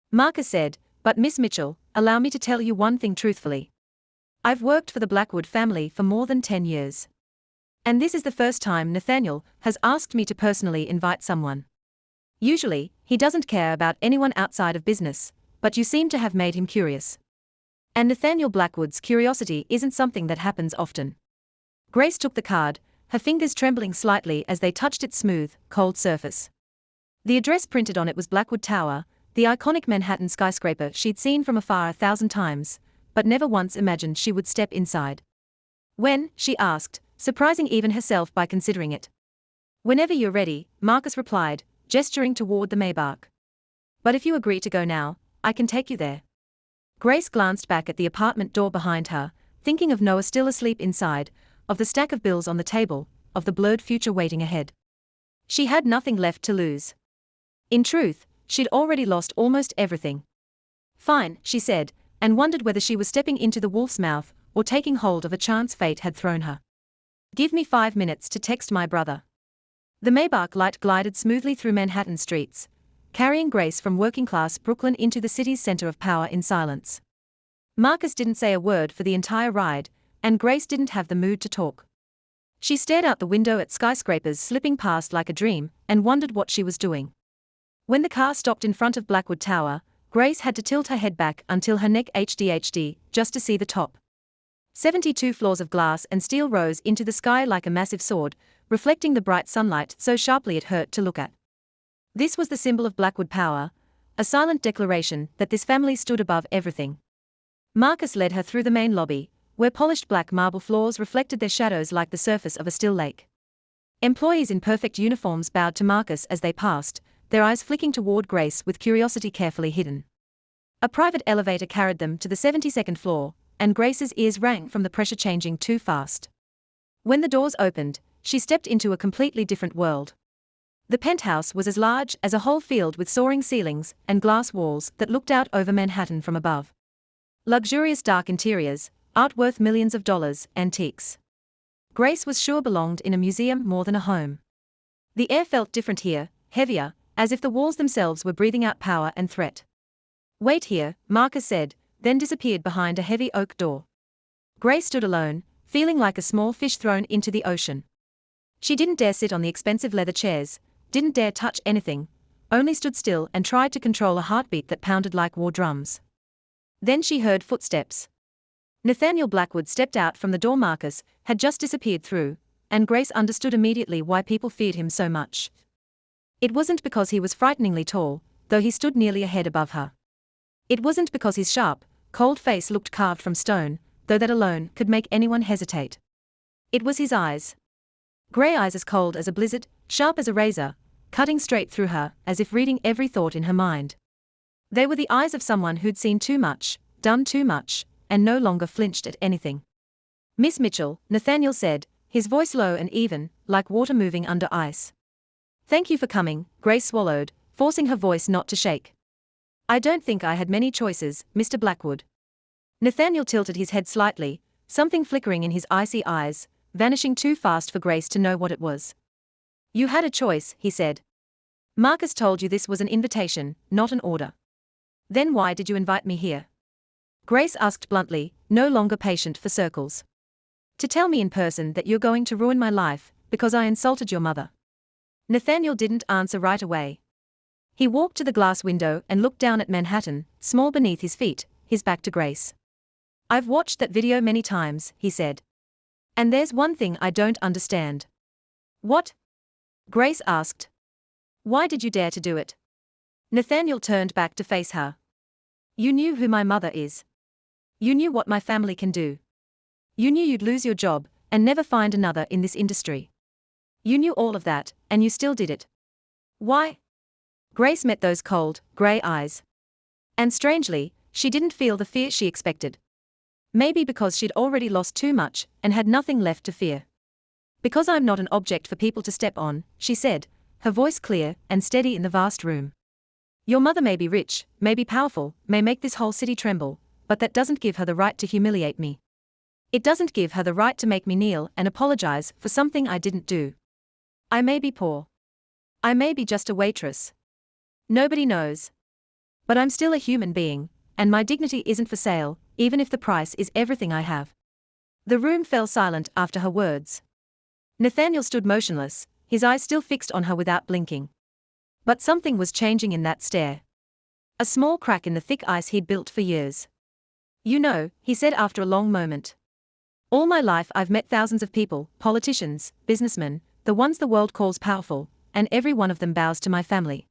Marcus said, "But Miss Mitchell, allow me to tell you one thing truthfully. I've worked for the Blackwood family for more than 10 years. And this is the first time Nathaniel has asked me to personally invite someone. Usually, he doesn't care about anyone outside of business, but you seem to have made him curious. And Nathaniel Blackwood's curiosity isn't something that happens often." Grace took the card, her fingers trembling slightly as they touched its smooth, cold surface. The address printed on it was Blackwood Tower, the iconic Manhattan skyscraper she'd seen from afar 1,000 times, but never once imagined she would step inside. "When?" she asked, surprising even herself by considering it. "Whenever you're ready," Marcus replied, gesturing toward the Maybach. "But if you agree to go now, I can take you there." Grace glanced back at the apartment door behind her, thinking of Noah still asleep inside, of the stack of bills on the table, of the blurred future waiting ahead. She had nothing left to lose. In truth, she'd already lost almost everything. Fine, she said, and wondered whether she was stepping into the wolf's mouth or taking hold of a chance fate had thrown her. Give me 5 minutes to text my brother. The Maybach light glided smoothly through Manhattan streets, carrying Grace from working-class Brooklyn into the city's center of power in silence. Marcus didn't say a word for the entire ride, and Grace didn't have the mood to talk. She stared out the window at skyscrapers slipping past like a dream and wondered what she was doing. When the car stopped in front of Blackwood Tower, Grace had to tilt her head back until her neck HD just to see the top. 72 floors of glass and steel rose into the sky like a massive sword, reflecting the bright sunlight so sharply it hurt to look at. This was the symbol of Blackwood power, a silent declaration that this family stood above everything. Marcus led her through the main lobby, where polished black marble floors reflected their shadows like the surface of a still lake. Employees in perfect uniforms bowed to Marcus as they passed, their eyes flicking toward Grace with curiosity carefully hidden. A private elevator carried them to the 72nd floor, and Grace's ears rang from the pressure changing too fast. When the doors opened, she stepped into a completely different world. The penthouse was as large as a whole field with soaring ceilings and glass walls that looked out over Manhattan from above. Luxurious dark interiors, art worth millions of dollars, antiques. Grace was sure belonged in a museum more than a home. The air felt different here, heavier, as if the walls themselves were breathing out power and threat. Wait here, Marcus said, then disappeared behind a heavy oak door. Grace stood alone, feeling like a small fish thrown into the ocean. She didn't dare sit on the expensive leather chairs, didn't dare touch anything, only stood still and tried to control a heartbeat that pounded like war drums. Then she heard footsteps. Nathaniel Blackwood stepped out from the door Marcus had just disappeared through, and Grace understood immediately why people feared him so much. It wasn't because he was frighteningly tall, though he stood nearly a head above her. It wasn't because his sharp, cold face looked carved from stone, though that alone could make anyone hesitate. It was his eyes. Grey eyes as cold as a blizzard, sharp as a razor, cutting straight through her, as if reading every thought in her mind. They were the eyes of someone who'd seen too much, done too much, and no longer flinched at anything. Miss Mitchell, Nathaniel said, his voice low and even, like water moving under ice. Thank you for coming, Grace swallowed, forcing her voice not to shake. I don't think I had many choices, Mr. Blackwood. Nathaniel tilted his head slightly, something flickering in his icy eyes, vanishing too fast for Grace to know what it was. You had a choice, he said. Marcus told you this was an invitation, not an order. Then why did you invite me here? Grace asked bluntly, no longer patient for circles. To tell me in person that you're going to ruin my life, because I insulted your mother. Nathaniel didn't answer right away. He walked to the glass window and looked down at Manhattan, small beneath his feet, his back to Grace. I've watched that video many times, he said. And there's one thing I don't understand. What? Grace asked. Why did you dare to do it? Nathaniel turned back to face her. You knew who my mother is. You knew what my family can do. You knew you'd lose your job and never find another in this industry. You knew all of that, and you still did it. Why? Grace met those cold, grey eyes. And strangely, she didn't feel the fear she expected. Maybe because she'd already lost too much and had nothing left to fear. Because I'm not an object for people to step on, she said, her voice clear and steady in the vast room. Your mother may be rich, may be powerful, may make this whole city tremble, but that doesn't give her the right to humiliate me. It doesn't give her the right to make me kneel and apologize for something I didn't do. I may be poor. I may be just a waitress. Nobody knows. But I'm still a human being, and my dignity isn't for sale, even if the price is everything I have. The room fell silent after her words. Nathaniel stood motionless, his eyes still fixed on her without blinking. But something was changing in that stare. A small crack in the thick ice he'd built for years. You know, he said after a long moment. All my life I've met thousands of people, politicians, businessmen, the ones the world calls powerful, and every one of them bows to my family.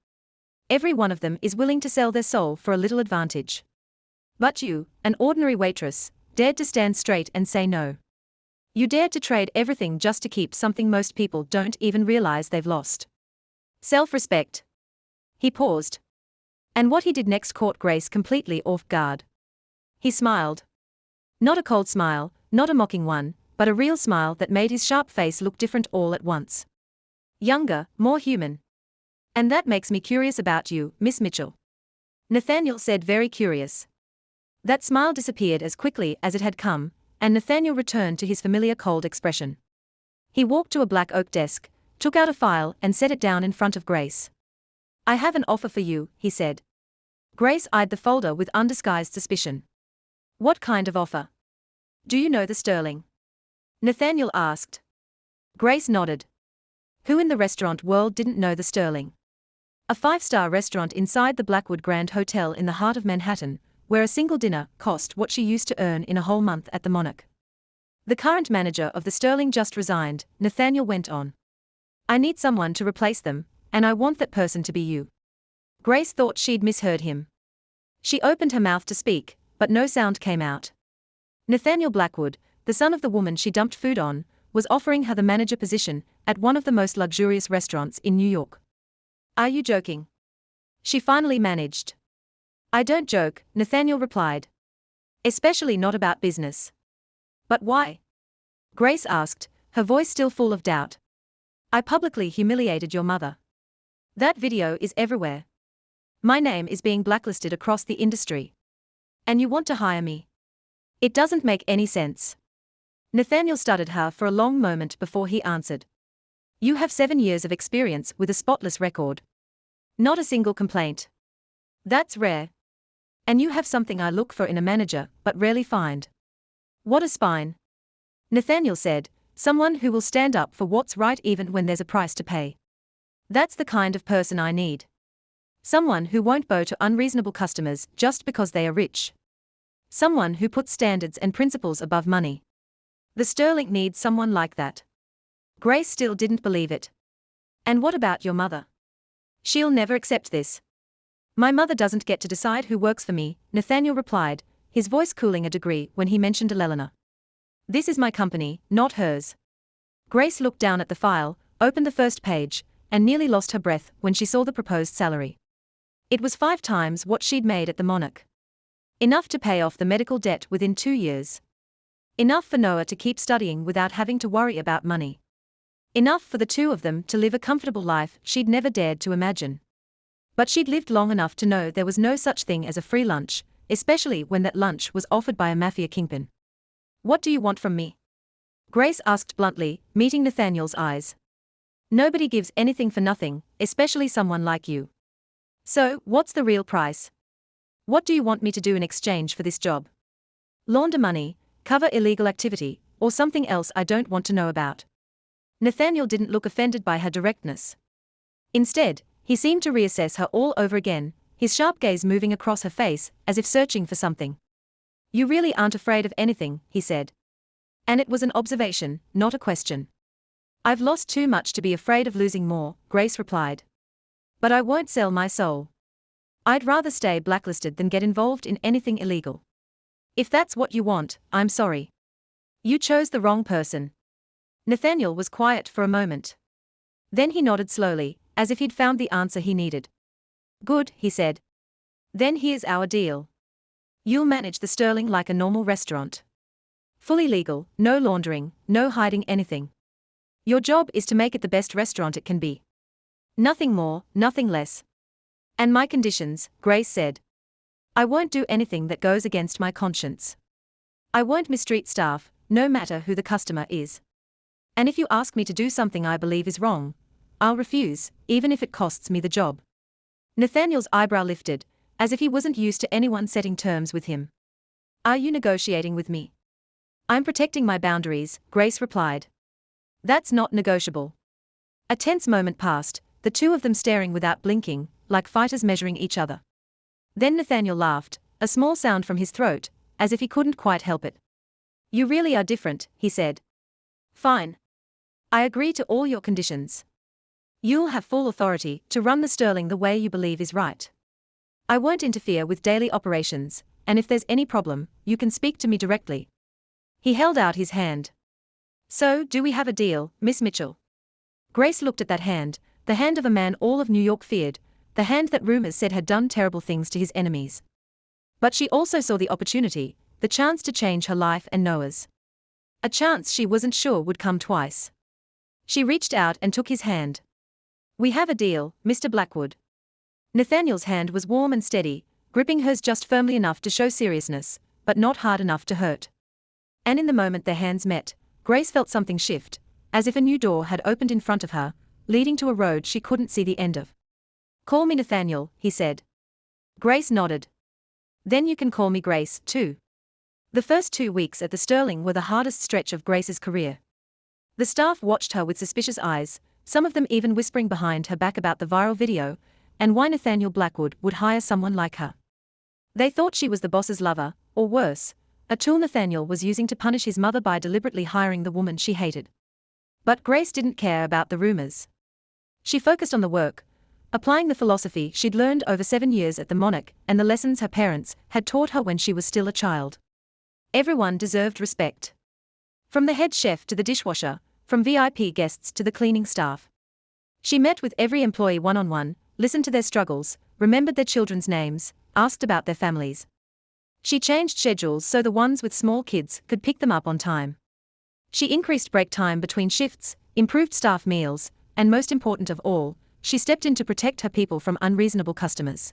Every one of them is willing to sell their soul for a little advantage. But you, an ordinary waitress, dared to stand straight and say no. You dared to trade everything just to keep something most people don't even realize they've lost. Self-respect. He paused. And what he did next caught Grace completely off guard. He smiled. Not a cold smile, not a mocking one, but a real smile that made his sharp face look different all at once. Younger, more human. And that makes me curious about you, Miss Mitchell. Nathaniel said, very curious. That smile disappeared as quickly as it had come, and Nathaniel returned to his familiar cold expression. He walked to a black oak desk, took out a file and set it down in front of Grace. I have an offer for you, he said. Grace eyed the folder with undisguised suspicion. What kind of offer? Do you know the sterling? Nathaniel asked. Grace nodded. Who in the restaurant world didn't know the sterling? A 5-star restaurant inside the Blackwood Grand Hotel in the heart of Manhattan, where a single dinner cost what she used to earn in a whole month at the Monarch. The current manager of the Sterling just resigned, Nathaniel went on. I need someone to replace them, and I want that person to be you. Grace thought she'd misheard him. She opened her mouth to speak, but no sound came out. Nathaniel Blackwood, the son of the woman she dumped food on, was offering her the manager position at one of the most luxurious restaurants in New York. Are you joking? She finally managed. I don't joke, Nathaniel replied. Especially not about business. But why? Grace asked, her voice still full of doubt. I publicly humiliated your mother. That video is everywhere. My name is being blacklisted across the industry. And you want to hire me? It doesn't make any sense. Nathaniel studied her for a long moment before he answered. You have 7 years of experience with a spotless record. Not a single complaint. That's rare. And you have something I look for in a manager, but rarely find. What a spine. Nathaniel said, someone who will stand up for what's right even when there's a price to pay. That's the kind of person I need. Someone who won't bow to unreasonable customers just because they are rich. Someone who puts standards and principles above money. The Sterling needs someone like that. Grace still didn't believe it. And what about your mother? She'll never accept this. My mother doesn't get to decide who works for me, Nathaniel replied, his voice cooling a degree when he mentioned Eleanor. This is my company, not hers. Grace looked down at the file, opened the first page, and nearly lost her breath when she saw the proposed salary. It was 5 times what she'd made at the Monarch. Enough to pay off the medical debt within 2 years. Enough for Noah to keep studying without having to worry about money. Enough for the two of them to live a comfortable life she'd never dared to imagine. But she'd lived long enough to know there was no such thing as a free lunch, especially when that lunch was offered by a mafia kingpin. What do you want from me? Grace asked bluntly, meeting Nathaniel's eyes. Nobody gives anything for nothing, especially someone like you. So, what's the real price? What do you want me to do in exchange for this job? Launder money, cover illegal activity, or something else I don't want to know about? Nathaniel didn't look offended by her directness. Instead, he seemed to reassess her all over again, his sharp gaze moving across her face as if searching for something. You really aren't afraid of anything, he said. And it was an observation, not a question. I've lost too much to be afraid of losing more, Grace replied. But I won't sell my soul. I'd rather stay blacklisted than get involved in anything illegal. If that's what you want, I'm sorry. You chose the wrong person. Nathaniel was quiet for a moment. Then he nodded slowly, as if he'd found the answer he needed. Good, he said. Then here's our deal. You'll manage the Sterling like a normal restaurant. Fully legal, no laundering, no hiding anything. Your job is to make it the best restaurant it can be. Nothing more, nothing less. And my conditions, Grace said. I won't do anything that goes against my conscience. I won't mistreat staff, no matter who the customer is. And if you ask me to do something I believe is wrong, I'll refuse, even if it costs me the job. Nathaniel's eyebrow lifted, as if he wasn't used to anyone setting terms with him. Are you negotiating with me? I'm protecting my boundaries, Grace replied. That's not negotiable. A tense moment passed, the two of them staring without blinking, like fighters measuring each other. Then Nathaniel laughed, a small sound from his throat, as if he couldn't quite help it. You really are different, he said. Fine. I agree to all your conditions. You'll have full authority to run the Sterling the way you believe is right. I won't interfere with daily operations, and if there's any problem, you can speak to me directly. He held out his hand. So, do we have a deal, Miss Mitchell? Grace looked at that hand, the hand of a man all of New York feared, the hand that rumors said had done terrible things to his enemies. But she also saw the opportunity, the chance to change her life and Noah's. A chance she wasn't sure would come twice. She reached out and took his hand. "We have a deal, Mr. Blackwood." Nathaniel's hand was warm and steady, gripping hers just firmly enough to show seriousness, but not hard enough to hurt. And in the moment their hands met, Grace felt something shift, as if a new door had opened in front of her, leading to a road she couldn't see the end of. "Call me Nathaniel," he said. Grace nodded. "Then you can call me Grace, too." The first 2 weeks at the Sterling were the hardest stretch of Grace's career. The staff watched her with suspicious eyes, some of them even whispering behind her back about the viral video, and why Nathaniel Blackwood would hire someone like her. They thought she was the boss's lover, or worse, a tool Nathaniel was using to punish his mother by deliberately hiring the woman she hated. But Grace didn't care about the rumors. She focused on the work, applying the philosophy she'd learned over 7 years at the Monarch and the lessons her parents had taught her when she was still a child. Everyone deserved respect. From the head chef to the dishwasher, from VIP guests to the cleaning staff. She met with every employee one-on-one, listened to their struggles, remembered their children's names, asked about their families. She changed schedules so the ones with small kids could pick them up on time. She increased break time between shifts, improved staff meals, and most important of all, she stepped in to protect her people from unreasonable customers.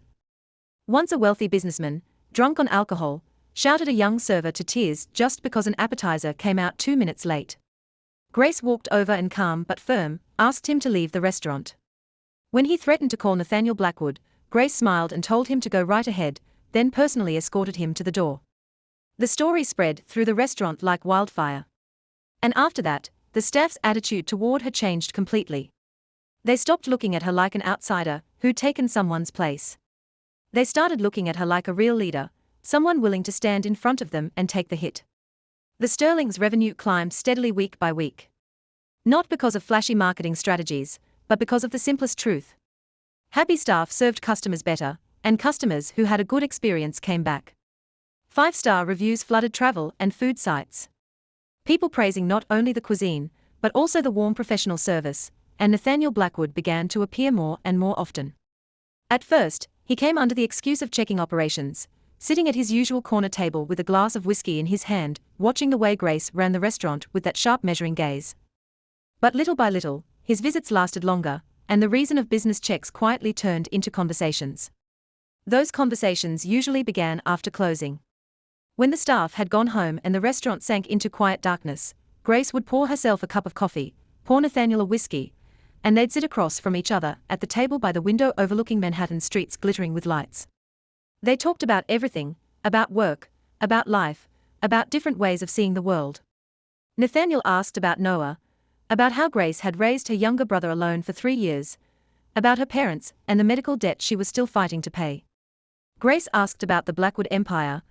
Once a wealthy businessman, drunk on alcohol, shouted a young server to tears just because an appetizer came out 2 minutes late. Grace walked over and calm but firm, asked him to leave the restaurant. When he threatened to call Nathaniel Blackwood, Grace smiled and told him to go right ahead, then personally escorted him to the door. The story spread through the restaurant like wildfire. And after that, the staff's attitude toward her changed completely. They stopped looking at her like an outsider who'd taken someone's place. They started looking at her like a real leader, someone willing to stand in front of them and take the hit. The Sterling's revenue climbed steadily week by week. Not because of flashy marketing strategies, but because of the simplest truth. Happy staff served customers better, and customers who had a good experience came back. 5-star reviews flooded travel and food sites. People praising not only the cuisine, but also the warm professional service, and Nathaniel Blackwood began to appear more and more often. At first, he came under the excuse of checking operations, sitting at his usual corner table with a glass of whiskey in his hand, watching the way Grace ran the restaurant with that sharp measuring gaze. But little by little, his visits lasted longer, and the reason of business checks quietly turned into conversations. Those conversations usually began after closing. When the staff had gone home and the restaurant sank into quiet darkness, Grace would pour herself a cup of coffee, pour Nathaniel a whiskey, and they'd sit across from each other at the table by the window overlooking Manhattan streets glittering with lights. They talked about everything, about work, about life, about different ways of seeing the world. Nathaniel asked about Noah, about how Grace had raised her younger brother alone for 3 years, about her parents and the medical debt she was still fighting to pay. Grace asked about the Blackwood Empire,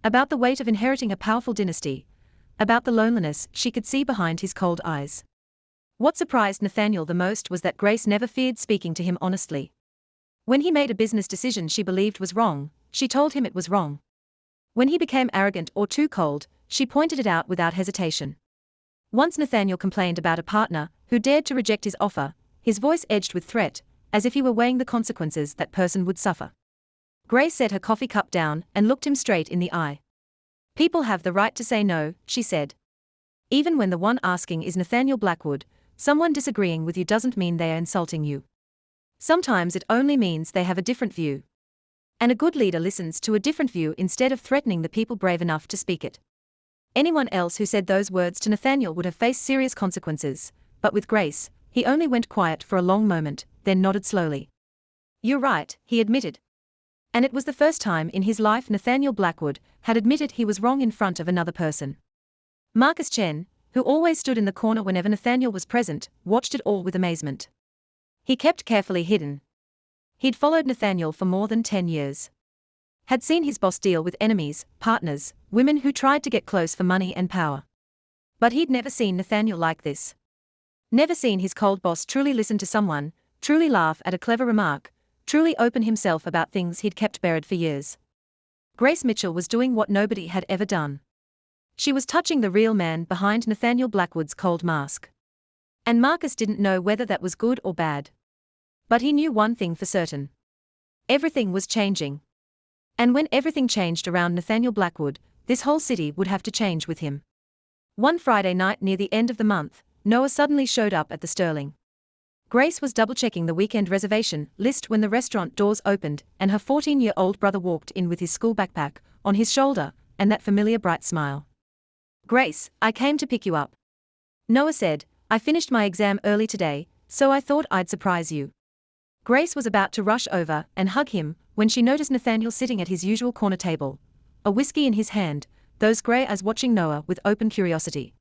about the weight of inheriting a powerful dynasty, about the loneliness she could see behind his cold eyes. What surprised Nathaniel the most was that Grace never feared speaking to him honestly. When he made a business decision she believed was wrong, she told him it was wrong. When he became arrogant or too cold, she pointed it out without hesitation. Once Nathaniel complained about a partner who dared to reject his offer, his voice edged with threat, as if he were weighing the consequences that person would suffer. Grace set her coffee cup down and looked him straight in the eye. "People have the right to say no," she said. "Even when the one asking is Nathaniel Blackwood, someone disagreeing with you doesn't mean they are insulting you. Sometimes it only means they have a different view. And a good leader listens to a different view instead of threatening the people brave enough to speak it." Anyone else who said those words to Nathaniel would have faced serious consequences, but with Grace, he only went quiet for a long moment, then nodded slowly. "You're right," he admitted. And it was the first time in his life Nathaniel Blackwood had admitted he was wrong in front of another person. Marcus Chen, who always stood in the corner whenever Nathaniel was present, watched it all with amazement. He kept carefully hidden. He'd followed Nathaniel for more than 10 years. Had seen his boss deal with enemies, partners, women who tried to get close for money and power. But he'd never seen Nathaniel like this. Never seen his cold boss truly listen to someone, truly laugh at a clever remark, truly open himself about things he'd kept buried for years. Grace Mitchell was doing what nobody had ever done. She was touching the real man behind Nathaniel Blackwood's cold mask. And Marcus didn't know whether that was good or bad. But he knew one thing for certain. Everything was changing. And when everything changed around Nathaniel Blackwood, this whole city would have to change with him. One Friday night near the end of the month, Noah suddenly showed up at the Sterling. Grace was double-checking the weekend reservation list when the restaurant doors opened and her 14-year-old brother walked in with his school backpack on his shoulder and that familiar bright smile. "Grace, I came to pick you up," Noah said. "I finished my exam early today, so I thought I'd surprise you." Grace was about to rush over and hug him when she noticed Nathaniel sitting at his usual corner table, a whiskey in his hand, those grey eyes watching Noah with open curiosity.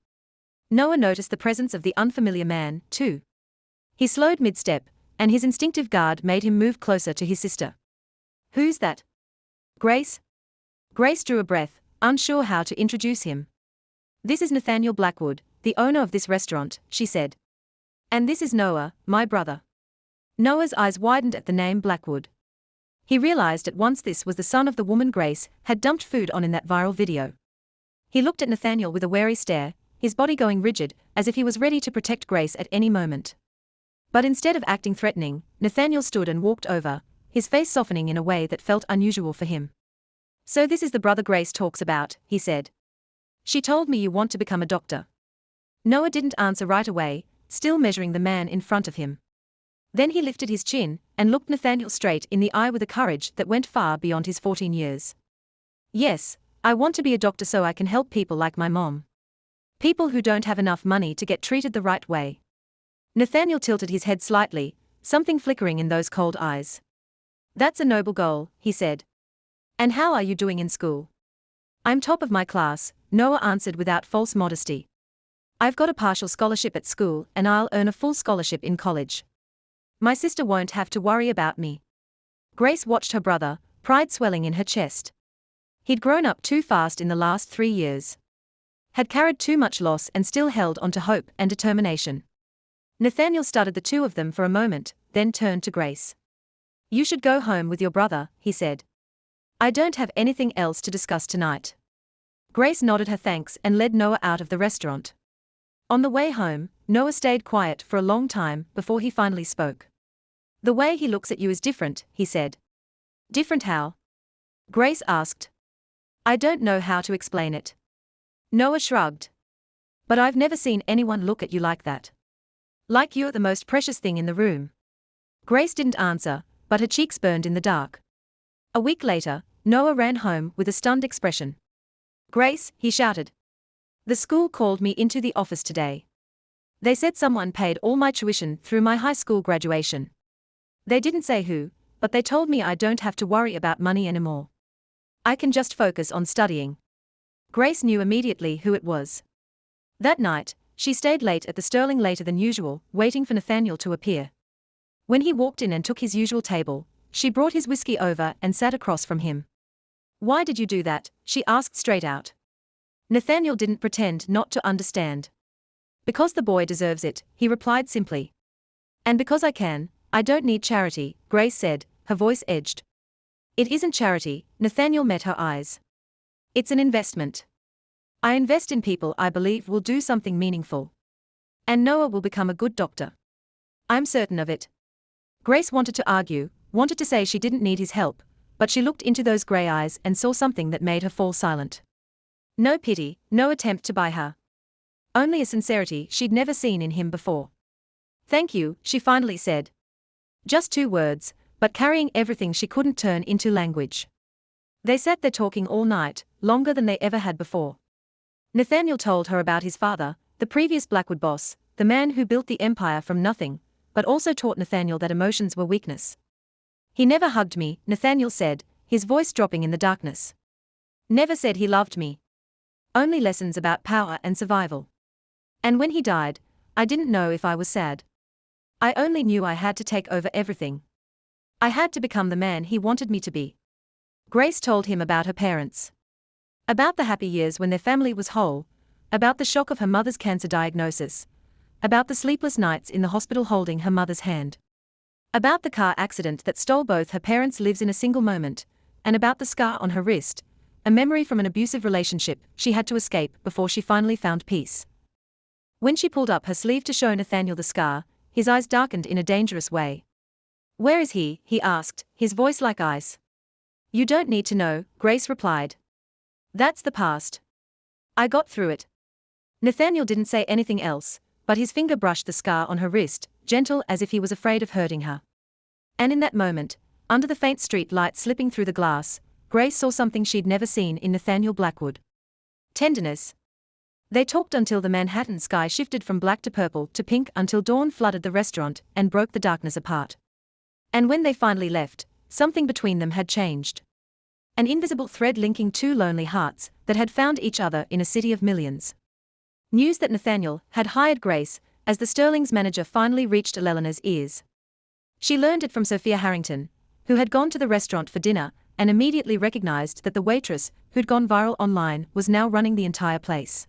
Noah noticed the presence of the unfamiliar man, too. He slowed mid-step, and his instinctive guard made him move closer to his sister. "Who's that?" "Grace?" Grace drew a breath, unsure how to introduce him. "This is Nathaniel Blackwood, the owner of this restaurant," she said. "And this is Noah, my brother." Noah's eyes widened at the name Blackwood. He realized at once this was the son of the woman Grace had dumped food on in that viral video. He looked at Nathaniel with a wary stare, his body going rigid, as if he was ready to protect Grace at any moment. But instead of acting threatening, Nathaniel stood and walked over, his face softening in a way that felt unusual for him. "So this is the brother Grace talks about," he said. "She told me you want to become a doctor." Noah didn't answer right away, still measuring the man in front of him. Then he lifted his chin and looked Nathaniel straight in the eye with a courage that went far beyond his 14 years. "Yes, I want to be a doctor so I can help people like my mom. People who don't have enough money to get treated the right way." Nathaniel tilted his head slightly, something flickering in those cold eyes. "That's a noble goal," he said. "And how are you doing in school?" "I'm top of my class," Noah answered without false modesty. "I've got a partial scholarship at school and I'll earn a full scholarship in college. My sister won't have to worry about me." Grace watched her brother, pride swelling in her chest. He'd grown up too fast in the last 3 years. Had carried too much loss and still held on to hope and determination. Nathaniel studied the two of them for a moment, then turned to Grace. "You should go home with your brother," he said. "I don't have anything else to discuss tonight." Grace nodded her thanks and led Noah out of the restaurant. On the way home, Noah stayed quiet for a long time before he finally spoke. "The way he looks at you is different," he said. "Different how?" Grace asked. "I don't know how to explain it." Noah shrugged. "But I've never seen anyone look at you like that. Like you're the most precious thing in the room." Grace didn't answer, but her cheeks burned in the dark. A week later, Noah ran home with a stunned expression. "Grace," he shouted. "The school called me into the office today. They said someone paid all my tuition through my high school graduation. They didn't say who, but they told me I don't have to worry about money anymore. I can just focus on studying." Grace knew immediately who it was. That night, she stayed late at the Sterling later than usual, waiting for Nathaniel to appear. When he walked in and took his usual table, she brought his whiskey over and sat across from him. "Why did you do that?" she asked straight out. Nathaniel didn't pretend not to understand. "Because the boy deserves it," he replied simply. "And because I can. I don't need charity," Grace said, her voice edged. "It isn't charity," Nathaniel met her eyes. "It's an investment. I invest in people I believe will do something meaningful. And Noah will become a good doctor. I'm certain of it." Grace wanted to argue, wanted to say she didn't need his help, but she looked into those grey eyes and saw something that made her fall silent. No pity, no attempt to buy her. Only a sincerity she'd never seen in him before. "Thank you," she finally said. Just 2 words, but carrying everything she couldn't turn into language. They sat there talking all night, longer than they ever had before. Nathaniel told her about his father, the previous Blackwood boss, the man who built the empire from nothing, but also taught Nathaniel that emotions were weakness. "He never hugged me," Nathaniel said, his voice dropping in the darkness. "Never said he loved me. Only lessons about power and survival. And when he died, I didn't know if I was sad. I only knew I had to take over everything. I had to become the man he wanted me to be." Grace told him about her parents. About the happy years when their family was whole, about the shock of her mother's cancer diagnosis, about the sleepless nights in the hospital holding her mother's hand, about the car accident that stole both her parents' lives in a single moment, and about the scar on her wrist, a memory from an abusive relationship she had to escape before she finally found peace. When she pulled up her sleeve to show Nathaniel the scar, his eyes darkened in a dangerous way. "Where is he?" he asked, his voice like ice. "You don't need to know," Grace replied. "That's the past. I got through it. Nathaniel didn't say anything else, but his finger brushed the scar on her wrist, gentle as if he was afraid of hurting her. And in that moment, under the faint street light slipping through the glass, Grace saw something she'd never seen in Nathaniel Blackwood. Tenderness. They talked until the Manhattan sky shifted from black to purple to pink until dawn flooded the restaurant and broke the darkness apart. And when they finally left, something between them had changed. An invisible thread linking two lonely hearts that had found each other in a city of millions. News that Nathaniel had hired Grace as the Sterling's manager finally reached Eleanor's ears. She learned it from Sophia Harrington, who had gone to the restaurant for dinner and immediately recognized that the waitress who'd gone viral online was now running the entire place.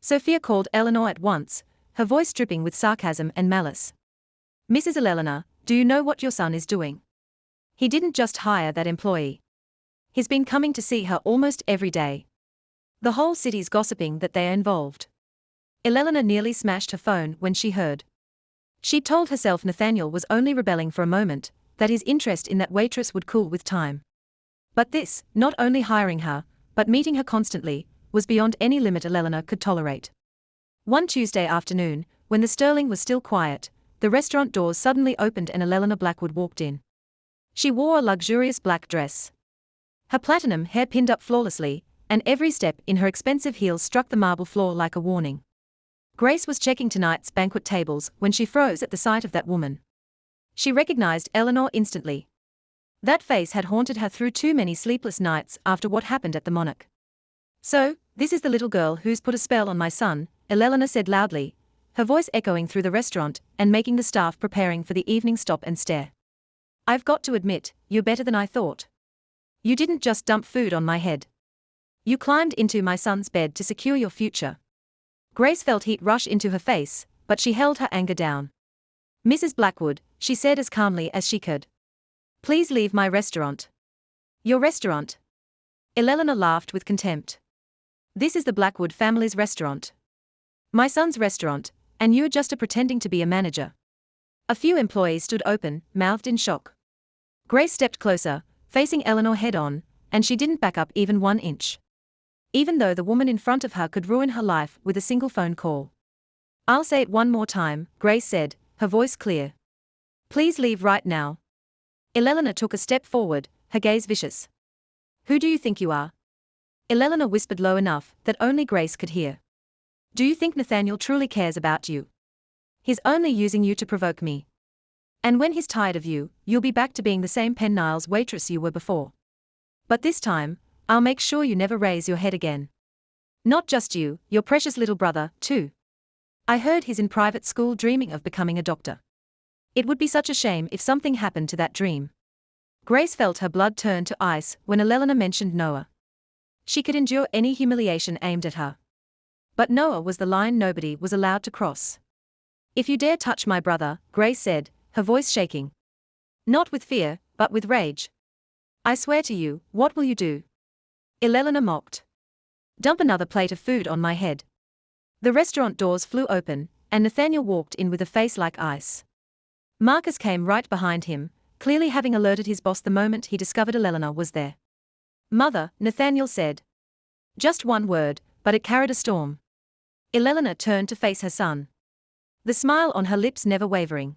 Sophia called Eleanor at once, her voice dripping with sarcasm and malice. "Mrs. Eleanor, do you know what your son is doing? He didn't just hire that employee. He's been coming to see her almost every day. The whole city's gossiping that they're involved." Eleanor nearly smashed her phone when she heard. She told herself Nathaniel was only rebelling for a moment, that his interest in that waitress would cool with time. But this, not only hiring her, but meeting her constantly, was beyond any limit Eleanor could tolerate. One Tuesday afternoon, when the Sterling was still quiet, the restaurant doors suddenly opened and Eleanor Blackwood walked in. She wore a luxurious black dress. Her platinum hair pinned up flawlessly, and every step in her expensive heels struck the marble floor like a warning. Grace was checking tonight's banquet tables when she froze at the sight of that woman. She recognized Eleanor instantly. That face had haunted her through too many sleepless nights after what happened at the Monarch. "So, this is the little girl who's put a spell on my son," Eleanor said loudly, her voice echoing through the restaurant and making the staff preparing for the evening stop and stare. "I've got to admit, you're better than I thought. You didn't just dump food on my head. You climbed into my son's bed to secure your future." Grace felt heat rush into her face, but she held her anger down. "Mrs. Blackwood," she said as calmly as she could. "Please leave my restaurant." "Your restaurant?" Eleanor laughed with contempt. "This is the Blackwood family's restaurant. My son's restaurant, and you're just pretending to be a manager." A few employees stood open, mouthed in shock. Grace stepped closer, facing Eleanor head-on, and she didn't back up even 1 inch. Even though the woman in front of her could ruin her life with a single phone call. "I'll say it one more time," Grace said, her voice clear. "Please leave right now." Eleanor took a step forward, her gaze vicious. "Who do you think you are?" Eleanor whispered low enough that only Grace could hear. "Do you think Nathaniel truly cares about you? He's only using you to provoke me. And when he's tired of you, you'll be back to being the same Penn Niles waitress you were before. But this time, I'll make sure you never raise your head again. Not just you, your precious little brother, too. I heard he's in private school dreaming of becoming a doctor. It would be such a shame if something happened to that dream." Grace felt her blood turn to ice when Eleanor mentioned Noah. She could endure any humiliation aimed at her. But Noah was the line nobody was allowed to cross. "If you dare touch my brother," Grace said, her voice shaking. Not with fear, but with rage. "I swear to you, what will you do?" Eleanor mocked. "Dump another plate of food on my head." The restaurant doors flew open, and Nathaniel walked in with a face like ice. Marcus came right behind him, clearly having alerted his boss the moment he discovered Eleanor was there. "Mother," Nathaniel said. Just one word, but it carried a storm. Eleanor turned to face her son. The smile on her lips never wavering.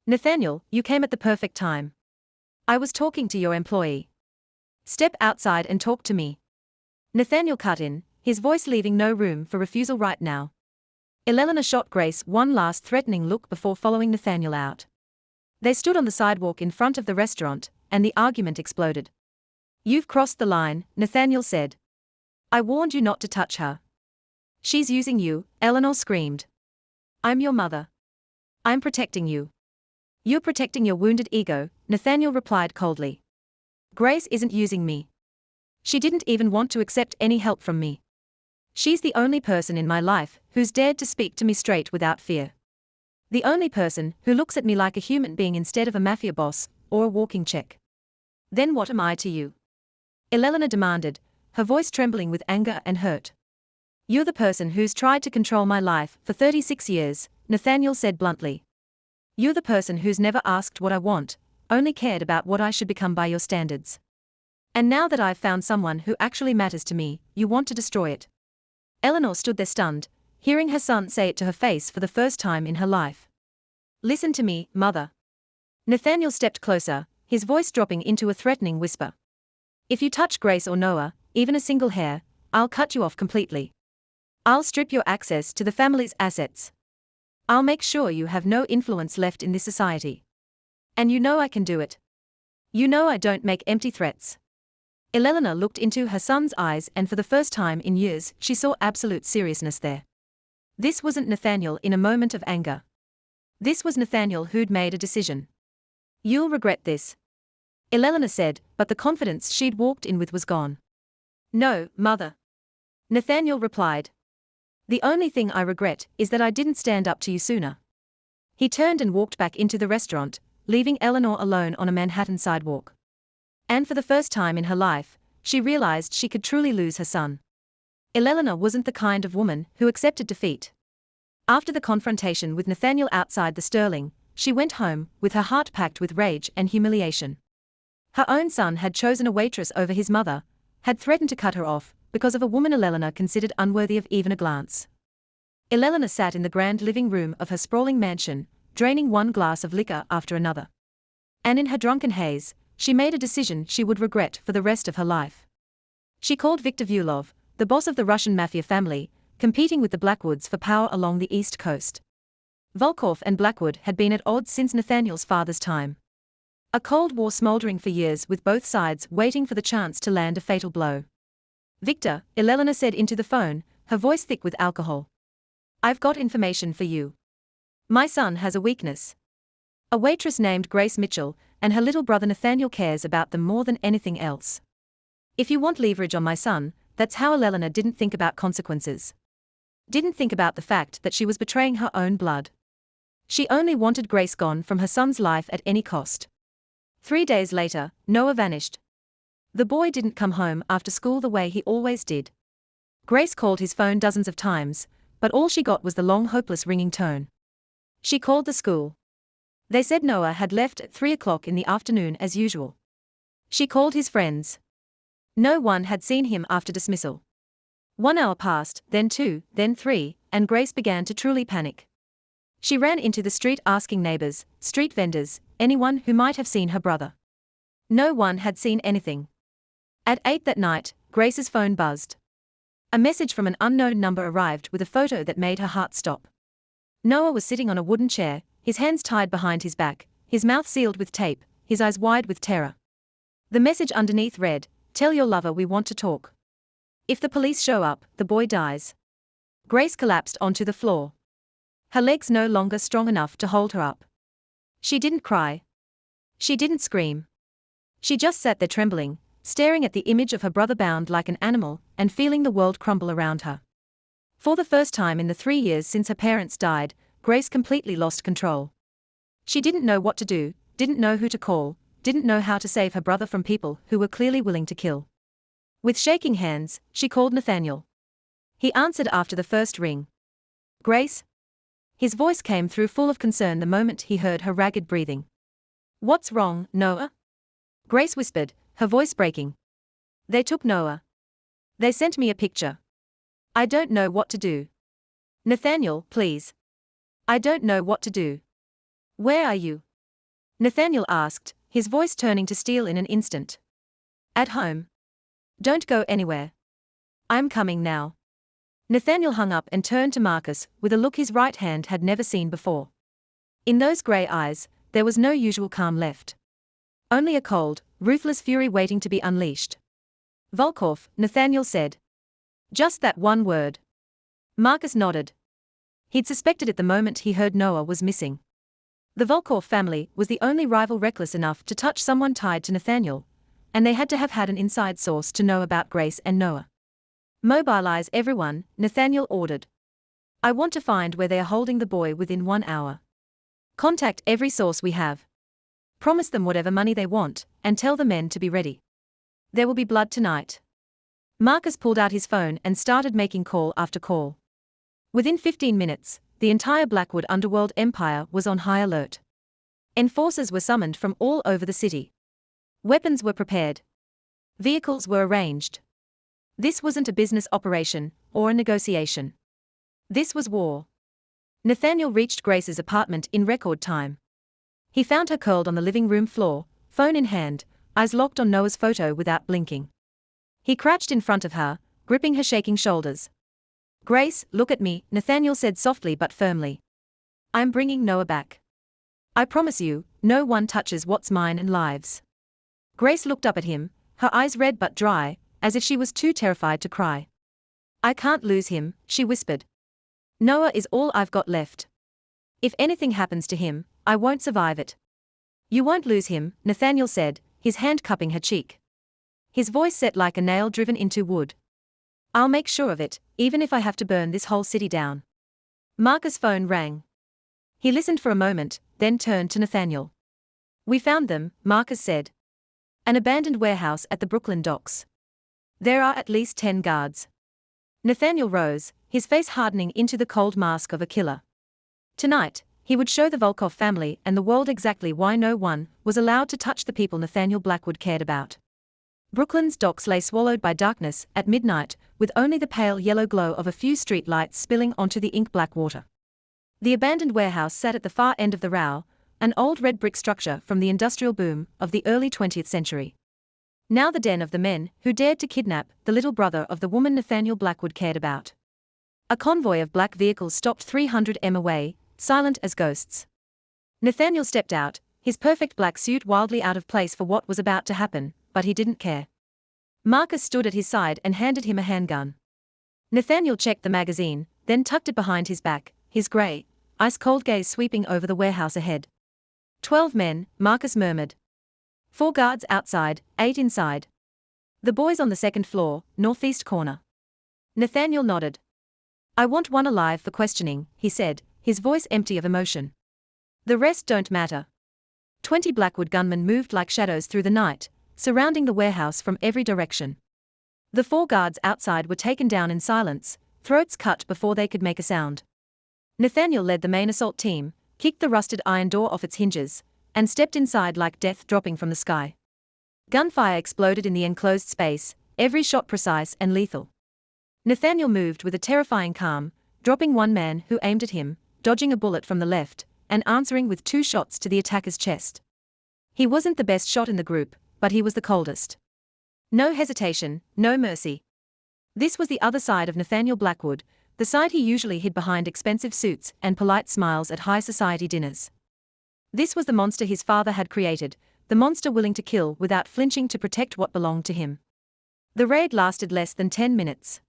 "Nathaniel, you came at the perfect time. I was talking to your employee. Step outside and talk to me." Nathaniel cut in, his voice leaving no room for refusal right now. Eleanor shot Grace one last threatening look before following Nathaniel out. They stood on the sidewalk in front of the restaurant, and the argument exploded. "You've crossed the line," Nathaniel said. "I warned you not to touch her." "She's using you," Eleanor screamed. "I'm your mother. I'm protecting you." "You're protecting your wounded ego," Nathaniel replied coldly. "Grace isn't using me. She didn't even want to accept any help from me. She's the only person in my life who's dared to speak to me straight without fear. The only person who looks at me like a human being instead of a mafia boss or a walking check." "Then what am I to you?" Eleanor demanded, her voice trembling with anger and hurt. "You're the person who's tried to control my life for 36 years, Nathaniel said bluntly. "You're the person who's never asked what I want, only cared about what I should become by your standards. And now that I've found someone who actually matters to me, you want to destroy it." Eleanor stood there stunned, hearing her son say it to her face for the first time in her life. "Listen to me, mother." Nathaniel stepped closer, his voice dropping into a threatening whisper. "If you touch Grace or Noah, even a single hair, I'll cut you off completely. I'll strip your access to the family's assets. I'll make sure you have no influence left in this society. And you know I can do it. You know I don't make empty threats." Eleanor looked into her son's eyes, and for the first time in years she saw absolute seriousness there. This wasn't Nathaniel in a moment of anger. This was Nathaniel who'd made a decision. "You'll regret this," Eleanor said, but the confidence she'd walked in with was gone. "No, mother," Nathaniel replied. "The only thing I regret is that I didn't stand up to you sooner." He turned and walked back into the restaurant, leaving Eleanor alone on a Manhattan sidewalk. And for the first time in her life, she realized she could truly lose her son. Eleanor wasn't the kind of woman who accepted defeat. After the confrontation with Nathaniel outside the Sterling, she went home with her heart packed with rage and humiliation. Her own son had chosen a waitress over his mother, had threatened to cut her off because of a woman Eleanor considered unworthy of even a glance. Eleanor sat in the grand living room of her sprawling mansion, draining one glass of liquor after another. And in her drunken haze, she made a decision she would regret for the rest of her life. She called Viktor Vulov, the boss of the Russian Mafia family, competing with the Blackwoods for power along the East Coast. Volkov and Blackwood had been at odds since Nathaniel's father's time. A cold war smoldering for years with both sides waiting for the chance to land a fatal blow. "Victor," Eleanor said into the phone, her voice thick with alcohol. "I've got information for you. My son has a weakness. A waitress named Grace Mitchell, and her little brother Nathaniel cares about them more than anything else. If you want leverage on my son," that's how Eleanor didn't think about consequences. Didn't think about the fact that she was betraying her own blood. She only wanted Grace gone from her son's life at any cost. 3 days later, Noah vanished. The boy didn't come home after school the way he always did. Grace called his phone dozens of times, but all she got was the long hopeless ringing tone. She called the school. They said Noah had left at 3 o'clock in the afternoon as usual. She called his friends. No one had seen him after dismissal. 1 hour passed, then 2, then 3, and Grace began to truly panic. She ran into the street asking neighbors, street vendors, anyone who might have seen her brother. No one had seen anything. At 8 that night, Grace's phone buzzed. A message from an unknown number arrived with a photo that made her heart stop. Noah was sitting on a wooden chair, his hands tied behind his back, his mouth sealed with tape, his eyes wide with terror. The message underneath read, "Tell your lover we want to talk. If the police show up, the boy dies." Grace collapsed onto the floor. Her legs no longer strong enough to hold her up. She didn't cry. She didn't scream. She just sat there trembling, staring at the image of her brother bound like an animal, and feeling the world crumble around her. For the first time in the 3 years since her parents died, Grace completely lost control. She didn't know what to do, didn't know who to call, didn't know how to save her brother from people who were clearly willing to kill. With shaking hands, she called Nathaniel. He answered after the first ring. "Grace?" His voice came through full of concern the moment he heard her ragged breathing. "What's wrong, Noah?" Grace whispered, her voice breaking. "They took Noah. They sent me a picture. I don't know what to do. Nathaniel, please. I don't know what to do." "Where are you?" Nathaniel asked, his voice turning to steel in an instant. "At home. Don't go anywhere. I'm coming now." Nathaniel hung up and turned to Marcus with a look his right hand had never seen before. In those grey eyes, there was no usual calm left. Only a cold, ruthless fury waiting to be unleashed. "Volkov," Nathaniel said. Just that one word. Marcus nodded. He'd suspected it the moment he heard Noah was missing. The Volkov family was the only rival reckless enough to touch someone tied to Nathaniel, and they had to have had an inside source to know about Grace and Noah. "Mobilize everyone," Nathaniel ordered. "I want to find where they are holding the boy within 1 hour. Contact every source we have. Promise them whatever money they want, and tell the men to be ready. There will be blood tonight." Marcus pulled out his phone and started making call after call. Within 15 minutes, the entire Blackwood underworld empire was on high alert. Enforcers were summoned from all over the city. Weapons were prepared. Vehicles were arranged. This wasn't a business operation, or a negotiation. This was war. Nathaniel reached Grace's apartment in record time. He found her curled on the living room floor, phone in hand, eyes locked on Noah's photo without blinking. He crouched in front of her, gripping her shaking shoulders. "Grace, look at me," Nathaniel said softly but firmly. "I'm bringing Noah back. I promise you, no one touches what's mine and lives." Grace looked up at him, her eyes red but dry, as if she was too terrified to cry. "I can't lose him," she whispered. "Noah is all I've got left. If anything happens to him, I won't survive it." "You won't lose him," Nathaniel said, his hand cupping her cheek. His voice set like a nail driven into wood. "I'll make sure of it, even if I have to burn this whole city down." Marcus' phone rang. He listened for a moment, then turned to Nathaniel. "We found them," Marcus said. "An abandoned warehouse at the Brooklyn docks. There are at least 10 guards." Nathaniel rose, his face hardening into the cold mask of a killer. Tonight, he would show the Volkov family and the world exactly why no one was allowed to touch the people Nathaniel Blackwood cared about. Brooklyn's docks lay swallowed by darkness at midnight, with only the pale yellow glow of a few street lights spilling onto the ink-black water. The abandoned warehouse sat at the far end of the row, an old red brick structure from the industrial boom of the early 20th century. Now the den of the men who dared to kidnap the little brother of the woman Nathaniel Blackwood cared about. A convoy of black vehicles stopped 300 m away, silent as ghosts. Nathaniel stepped out, his perfect black suit wildly out of place for what was about to happen, but he didn't care. Marcus stood at his side and handed him a handgun. Nathaniel checked the magazine, then tucked it behind his back, his grey, ice-cold gaze sweeping over the warehouse ahead. 12 men, Marcus murmured. 4 guards outside, 8 inside. The boys on the second floor, northeast corner. Nathaniel nodded. "I want one alive for questioning," he said, his voice empty of emotion. "The rest don't matter." 20 Blackwood gunmen moved like shadows through the night, surrounding the warehouse from every direction. The 4 guards outside were taken down in silence, throats cut before they could make a sound. Nathaniel led the main assault team, kicked the rusted iron door off its hinges, and stepped inside like death dropping from the sky. Gunfire exploded in the enclosed space, every shot precise and lethal. Nathaniel moved with a terrifying calm, dropping one man who aimed at him, dodging a bullet from the left, and answering with 2 shots to the attacker's chest. He wasn't the best shot in the group, but he was the coldest. No hesitation, no mercy. This was the other side of Nathaniel Blackwood, the side he usually hid behind expensive suits and polite smiles at high society dinners. This was the monster his father had created, the monster willing to kill without flinching to protect what belonged to him. The raid lasted less than 10 minutes.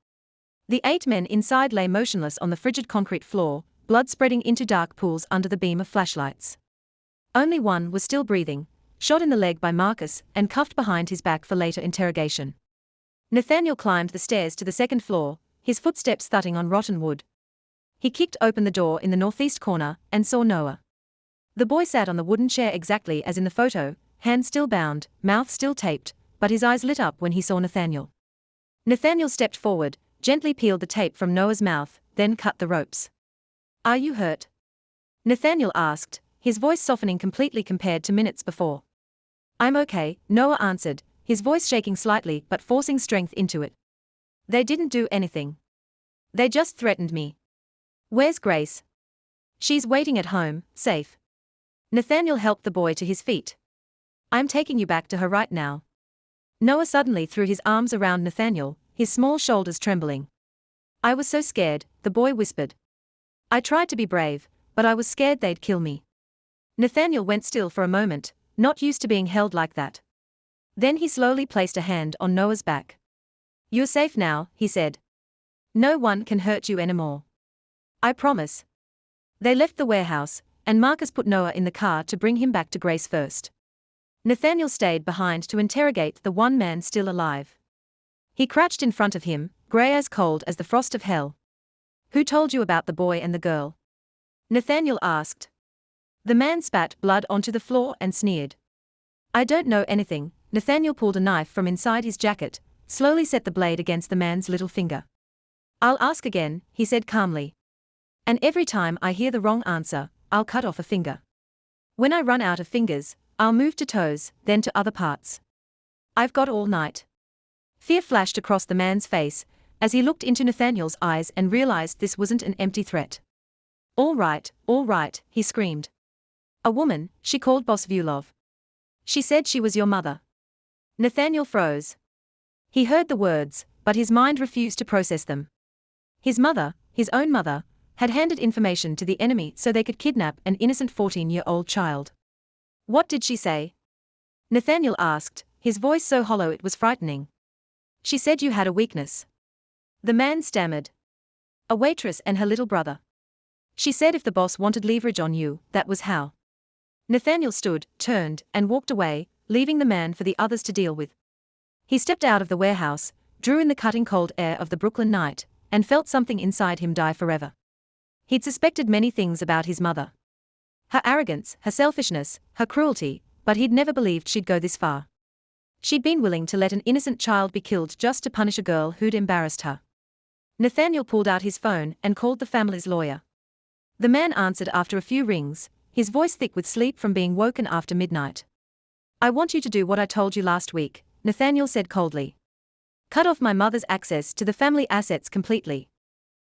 The 8 men inside lay motionless on the frigid concrete floor, blood spreading into dark pools under the beam of flashlights. Only one was still breathing, shot in the leg by Marcus and cuffed behind his back for later interrogation. Nathaniel climbed the stairs to the second floor, his footsteps thudding on rotten wood. He kicked open the door in the northeast corner and saw Noah. The boy sat on the wooden chair exactly as in the photo, hands still bound, mouth still taped, but his eyes lit up when he saw Nathaniel. Nathaniel stepped forward, gently peeled the tape from Noah's mouth, then cut the ropes. "Are you hurt?" Nathaniel asked, his voice softening completely compared to minutes before. "I'm okay," Noah answered, his voice shaking slightly but forcing strength into it. "They didn't do anything. They just threatened me." "Where's Grace?" "She's waiting at home, safe." Nathaniel helped the boy to his feet. "I'm taking you back to her right now." Noah suddenly threw his arms around Nathaniel, his small shoulders trembling. "I was so scared," the boy whispered. "I tried to be brave, but I was scared they'd kill me." Nathaniel went still for a moment, not used to being held like that. Then he slowly placed a hand on Noah's back. "You're safe now," he said. "No one can hurt you anymore. I promise." They left the warehouse, and Marcus put Noah in the car to bring him back to Grace first. Nathaniel stayed behind to interrogate the one man still alive. He crouched in front of him, grey as cold as the frost of hell. "Who told you about the boy and the girl?" Nathaniel asked. The man spat blood onto the floor and sneered. "I don't know anything." Nathaniel pulled a knife from inside his jacket, slowly set the blade against the man's little finger. "I'll ask again," he said calmly. "And every time I hear the wrong answer, I'll cut off a finger. When I run out of fingers, I'll move to toes, then to other parts. I've got all night." Fear flashed across the man's face as he looked into Nathaniel's eyes and realized this wasn't an empty threat. All right, he screamed. A woman, she called Boss Vulov. She said she was your mother. Nathaniel froze. He heard the words, but his mind refused to process them. His mother, his own mother, had handed information to the enemy so they could kidnap an innocent 14-year-old child. What did she say? Nathaniel asked, his voice so hollow it was frightening. She said you had a weakness. The man stammered. A waitress and her little brother. She said if the boss wanted leverage on you, that was how. Nathaniel stood, turned, and walked away, leaving the man for the others to deal with. He stepped out of the warehouse, drew in the cutting cold air of the Brooklyn night, and felt something inside him die forever. He'd suspected many things about his mother. Her arrogance, her selfishness, her cruelty, but he'd never believed she'd go this far. She'd been willing to let an innocent child be killed just to punish a girl who'd embarrassed her. Nathaniel pulled out his phone and called the family's lawyer. The man answered after a few rings, his voice thick with sleep from being woken after midnight. I want you to do what I told you last week, Nathaniel said coldly. Cut off my mother's access to the family assets completely.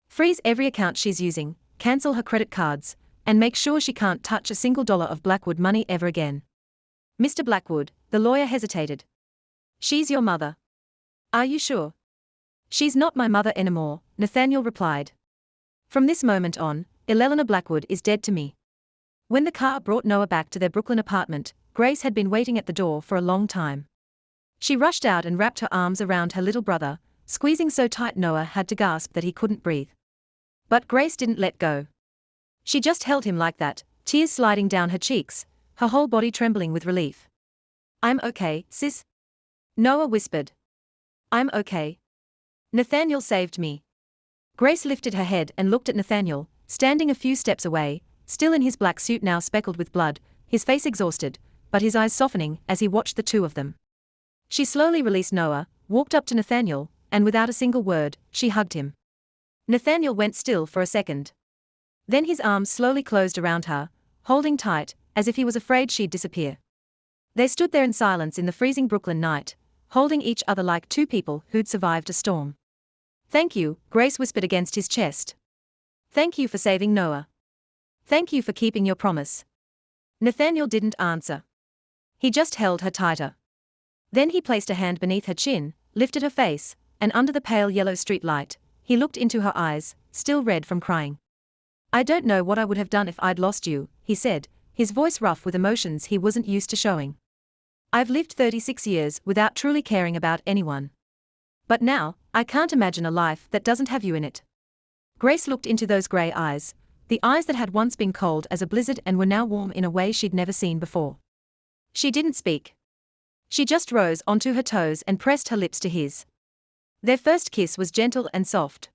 Freeze every account she's using, cancel her credit cards, and make sure she can't touch a single dollar of Blackwood money ever again. Mr. Blackwood, the lawyer hesitated. She's your mother. Are you sure? She's not my mother anymore, Nathaniel replied. From this moment on, Elena Blackwood is dead to me. When the car brought Noah back to their Brooklyn apartment, Grace had been waiting at the door for a long time. She rushed out and wrapped her arms around her little brother, squeezing so tight Noah had to gasp that he couldn't breathe. But Grace didn't let go. She just held him like that, tears sliding down her cheeks, her whole body trembling with relief. I'm okay, sis. Noah whispered. I'm okay. Nathaniel saved me. Grace lifted her head and looked at Nathaniel, standing a few steps away, still in his black suit now speckled with blood, his face exhausted, but his eyes softening as he watched the two of them. She slowly released Noah, walked up to Nathaniel, and without a single word, she hugged him. Nathaniel went still for a second. Then his arms slowly closed around her, holding tight, as if he was afraid she'd disappear. They stood there in silence in the freezing Brooklyn night, holding each other like two people who'd survived a storm. Thank you, Grace whispered against his chest. Thank you for saving Noah. Thank you for keeping your promise. Nathaniel didn't answer. He just held her tighter. Then he placed a hand beneath her chin, lifted her face, and under the pale yellow street light, he looked into her eyes, still red from crying. I don't know what I would have done if I'd lost you, he said, his voice rough with emotions he wasn't used to showing. I've lived 36 years without truly caring about anyone. But now, I can't imagine a life that doesn't have you in it. Grace looked into those grey eyes, the eyes that had once been cold as a blizzard and were now warm in a way she'd never seen before. She didn't speak. She just rose onto her toes and pressed her lips to his. Their first kiss was gentle and soft.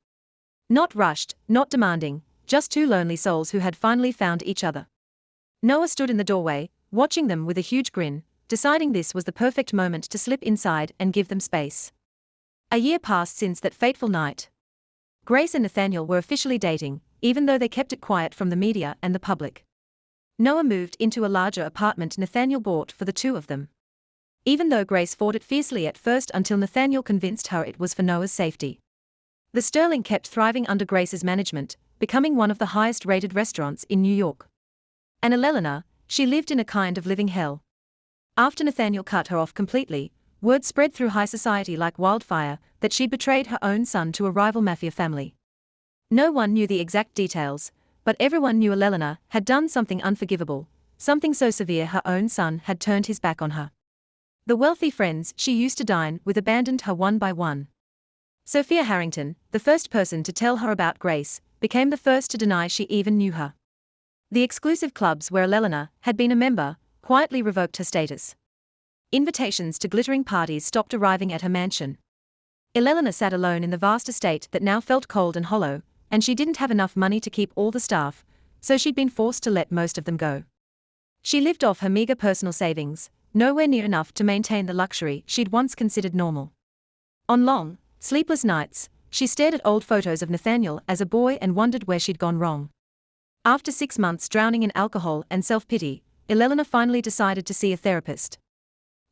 Not rushed, not demanding, just two lonely souls who had finally found each other. Noah stood in the doorway, watching them with a huge grin, deciding this was the perfect moment to slip inside and give them space. A year passed since that fateful night. Grace and Nathaniel were officially dating, even though they kept it quiet from the media and the public. Noah moved into a larger apartment Nathaniel bought for the two of them. Even though Grace fought it fiercely at first until Nathaniel convinced her it was for Noah's safety. The Sterling kept thriving under Grace's management, becoming one of the highest-rated restaurants in New York. And Elena, she lived in a kind of living hell. After Nathaniel cut her off completely, word spread through high society like wildfire that she'd betrayed her own son to a rival mafia family. No one knew the exact details, but everyone knew Elena had done something unforgivable, something so severe her own son had turned his back on her. The wealthy friends she used to dine with abandoned her one by one. Sophia Harrington, the first person to tell her about Grace, became the first to deny she even knew her. The exclusive clubs where Elena had been a member quietly revoked her status. Invitations to glittering parties stopped arriving at her mansion. Elena sat alone in the vast estate that now felt cold and hollow, and she didn't have enough money to keep all the staff, so she'd been forced to let most of them go. She lived off her meager personal savings, nowhere near enough to maintain the luxury she'd once considered normal. On long, sleepless nights, she stared at old photos of Nathaniel as a boy and wondered where she'd gone wrong. After 6 months drowning in alcohol and self-pity, Elena finally decided to see a therapist.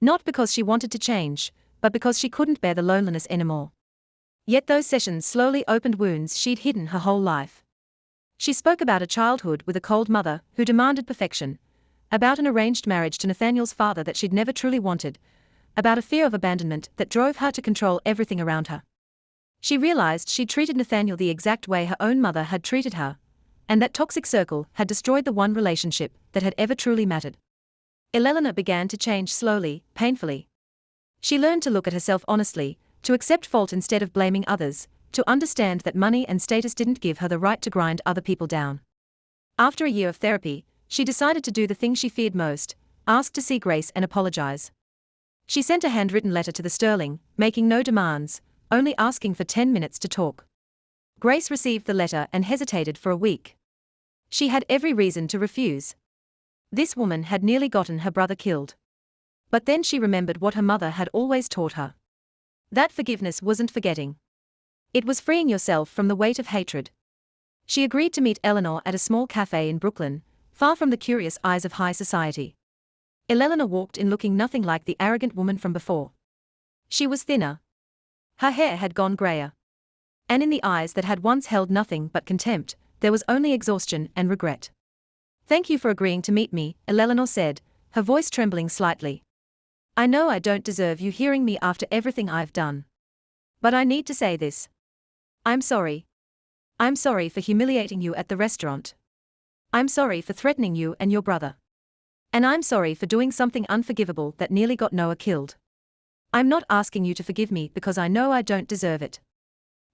Not because she wanted to change, but because she couldn't bear the loneliness anymore. Yet those sessions slowly opened wounds she'd hidden her whole life. She spoke about a childhood with a cold mother who demanded perfection, about an arranged marriage to Nathaniel's father that she'd never truly wanted, about a fear of abandonment that drove her to control everything around her. She realized she'd treated Nathaniel the exact way her own mother had treated her, and that toxic circle had destroyed the one relationship that had ever truly mattered. Elelena began to change slowly, painfully. She learned to look at herself honestly, to accept fault instead of blaming others, to understand that money and status didn't give her the right to grind other people down. After a year of therapy, she decided to do the thing she feared most, ask to see Grace and apologize. She sent a handwritten letter to the Sterling, making no demands, only asking for 10 minutes to talk. Grace received the letter and hesitated for a week. She had every reason to refuse. This woman had nearly gotten her brother killed. But then she remembered what her mother had always taught her. That forgiveness wasn't forgetting. It was freeing yourself from the weight of hatred. She agreed to meet Eleanor at a small cafe in Brooklyn, far from the curious eyes of high society. Eleanor walked in looking nothing like the arrogant woman from before. She was thinner. Her hair had gone grayer. And in the eyes that had once held nothing but contempt, there was only exhaustion and regret. "Thank you for agreeing to meet me," Eleanor said, her voice trembling slightly. "I know I don't deserve you hearing me after everything I've done. But I need to say this. I'm sorry. I'm sorry for humiliating you at the restaurant. I'm sorry for threatening you and your brother. And I'm sorry for doing something unforgivable that nearly got Noah killed. I'm not asking you to forgive me because I know I don't deserve it.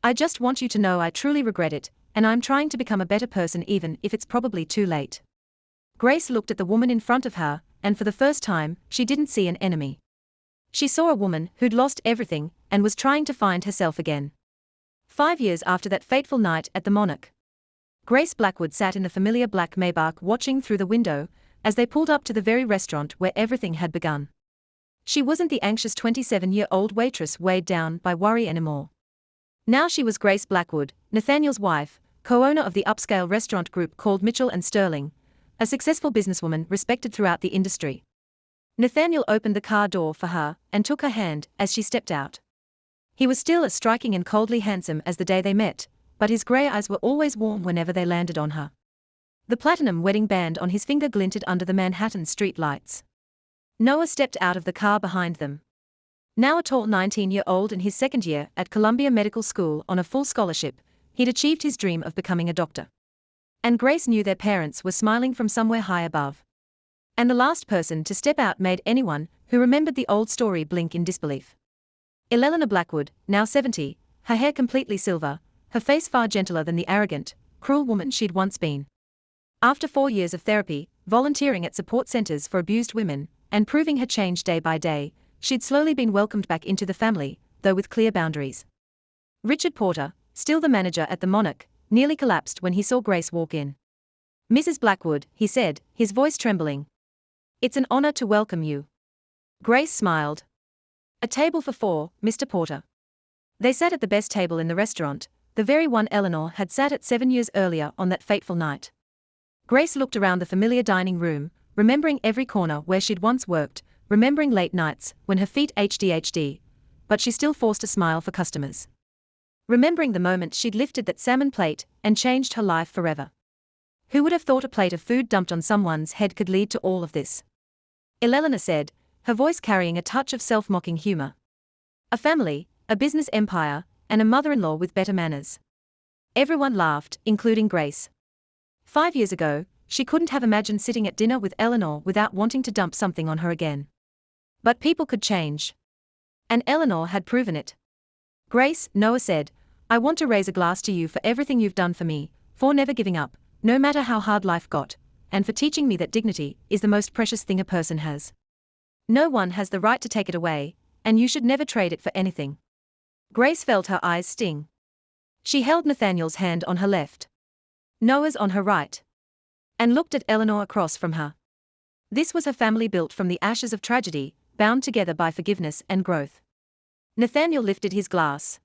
I just want you to know I truly regret it, and I'm trying to become a better person even if it's probably too late." Grace looked at the woman in front of her, and for the first time, she didn't see an enemy. She saw a woman who'd lost everything and was trying to find herself again. 5 years after that fateful night at the Monarch, Grace Blackwood sat in the familiar black Maybach watching through the window as they pulled up to the very restaurant where everything had begun. She wasn't the anxious 27-year-old waitress weighed down by worry anymore. Now she was Grace Blackwood, Nathaniel's wife, co-owner of the upscale restaurant group called Mitchell and Sterling, a successful businesswoman respected throughout the industry. Nathaniel opened the car door for her and took her hand as she stepped out. He was still as striking and coldly handsome as the day they met, but his grey eyes were always warm whenever they landed on her. The platinum wedding band on his finger glinted under the Manhattan street lights. Noah stepped out of the car behind them. Now a tall 19-year-old in his second year at Columbia Medical School on a full scholarship, he'd achieved his dream of becoming a doctor. And Grace knew their parents were smiling from somewhere high above. And the last person to step out made anyone who remembered the old story blink in disbelief. Elelena Blackwood, now 70, her hair completely silver, her face far gentler than the arrogant, cruel woman she'd once been. After 4 years of therapy, volunteering at support centers for abused women, and proving her change day by day, she'd slowly been welcomed back into the family, though with clear boundaries. Richard Porter, still the manager at the Monarch, nearly collapsed when he saw Grace walk in. "Mrs. Blackwood," he said, his voice trembling. "It's an honor to welcome you." Grace smiled. "A table for 4, Mr. Porter." They sat at the best table in the restaurant, the very one Eleanor had sat at 7 years earlier on that fateful night. Grace looked around the familiar dining room, remembering every corner where she'd once worked, remembering late nights when her feet HDHD, but she still forced a smile for customers. Remembering the moment she'd lifted that salmon plate and changed her life forever. Who would have thought a plate of food dumped on someone's head could lead to all of this? Elelena said, her voice carrying a touch of self-mocking humor. "A family, a business empire, and a mother-in-law with better manners." Everyone laughed, including Grace. 5 years ago, she couldn't have imagined sitting at dinner with Eleanor without wanting to dump something on her again. But people could change. And Eleanor had proven it. "Grace," Noah said, "I want to raise a glass to you for everything you've done for me, for never giving up, no matter how hard life got, and for teaching me that dignity is the most precious thing a person has. No one has the right to take it away, and you should never trade it for anything." Grace felt her eyes sting. She held Nathaniel's hand on her left, Noah's on her right, and looked at Eleanor across from her. This was her family built from the ashes of tragedy, bound together by forgiveness and growth. Nathaniel lifted his glass.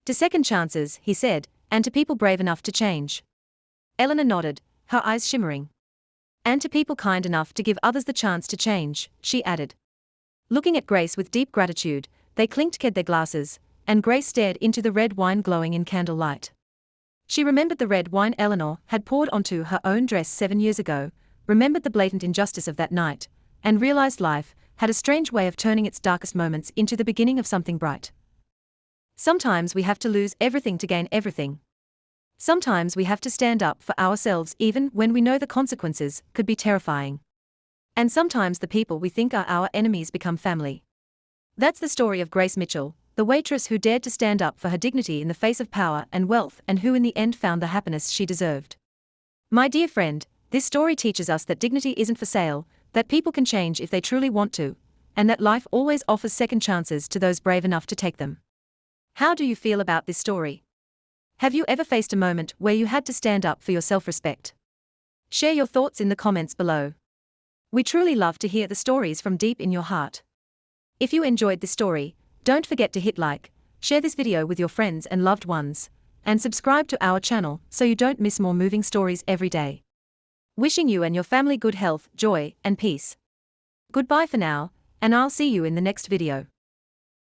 "To second chances," he said, "and to people brave enough to change." Eleanor nodded, her eyes shimmering. "And to people kind enough to give others the chance to change," she added. Looking at Grace with deep gratitude, they clinked their glasses, and Grace stared into the red wine glowing in candlelight. She remembered the red wine Eleanor had poured onto her own dress 7 years ago, remembered the blatant injustice of that night, and realized life had a strange way of turning its darkest moments into the beginning of something bright. Sometimes we have to lose everything to gain everything. Sometimes we have to stand up for ourselves even when we know the consequences could be terrifying. And sometimes the people we think are our enemies become family. That's the story of Grace Mitchell, the waitress who dared to stand up for her dignity in the face of power and wealth and who in the end found the happiness she deserved. My dear friend, this story teaches us that dignity isn't for sale, that people can change if they truly want to, and that life always offers second chances to those brave enough to take them. How do you feel about this story? Have you ever faced a moment where you had to stand up for your self-respect? Share your thoughts in the comments below. We truly love to hear the stories from deep in your heart. If you enjoyed this story, don't forget to hit like, share this video with your friends and loved ones, and subscribe to our channel so you don't miss more moving stories every day. Wishing you and your family good health, joy, and peace. Goodbye for now, and I'll see you in the next video.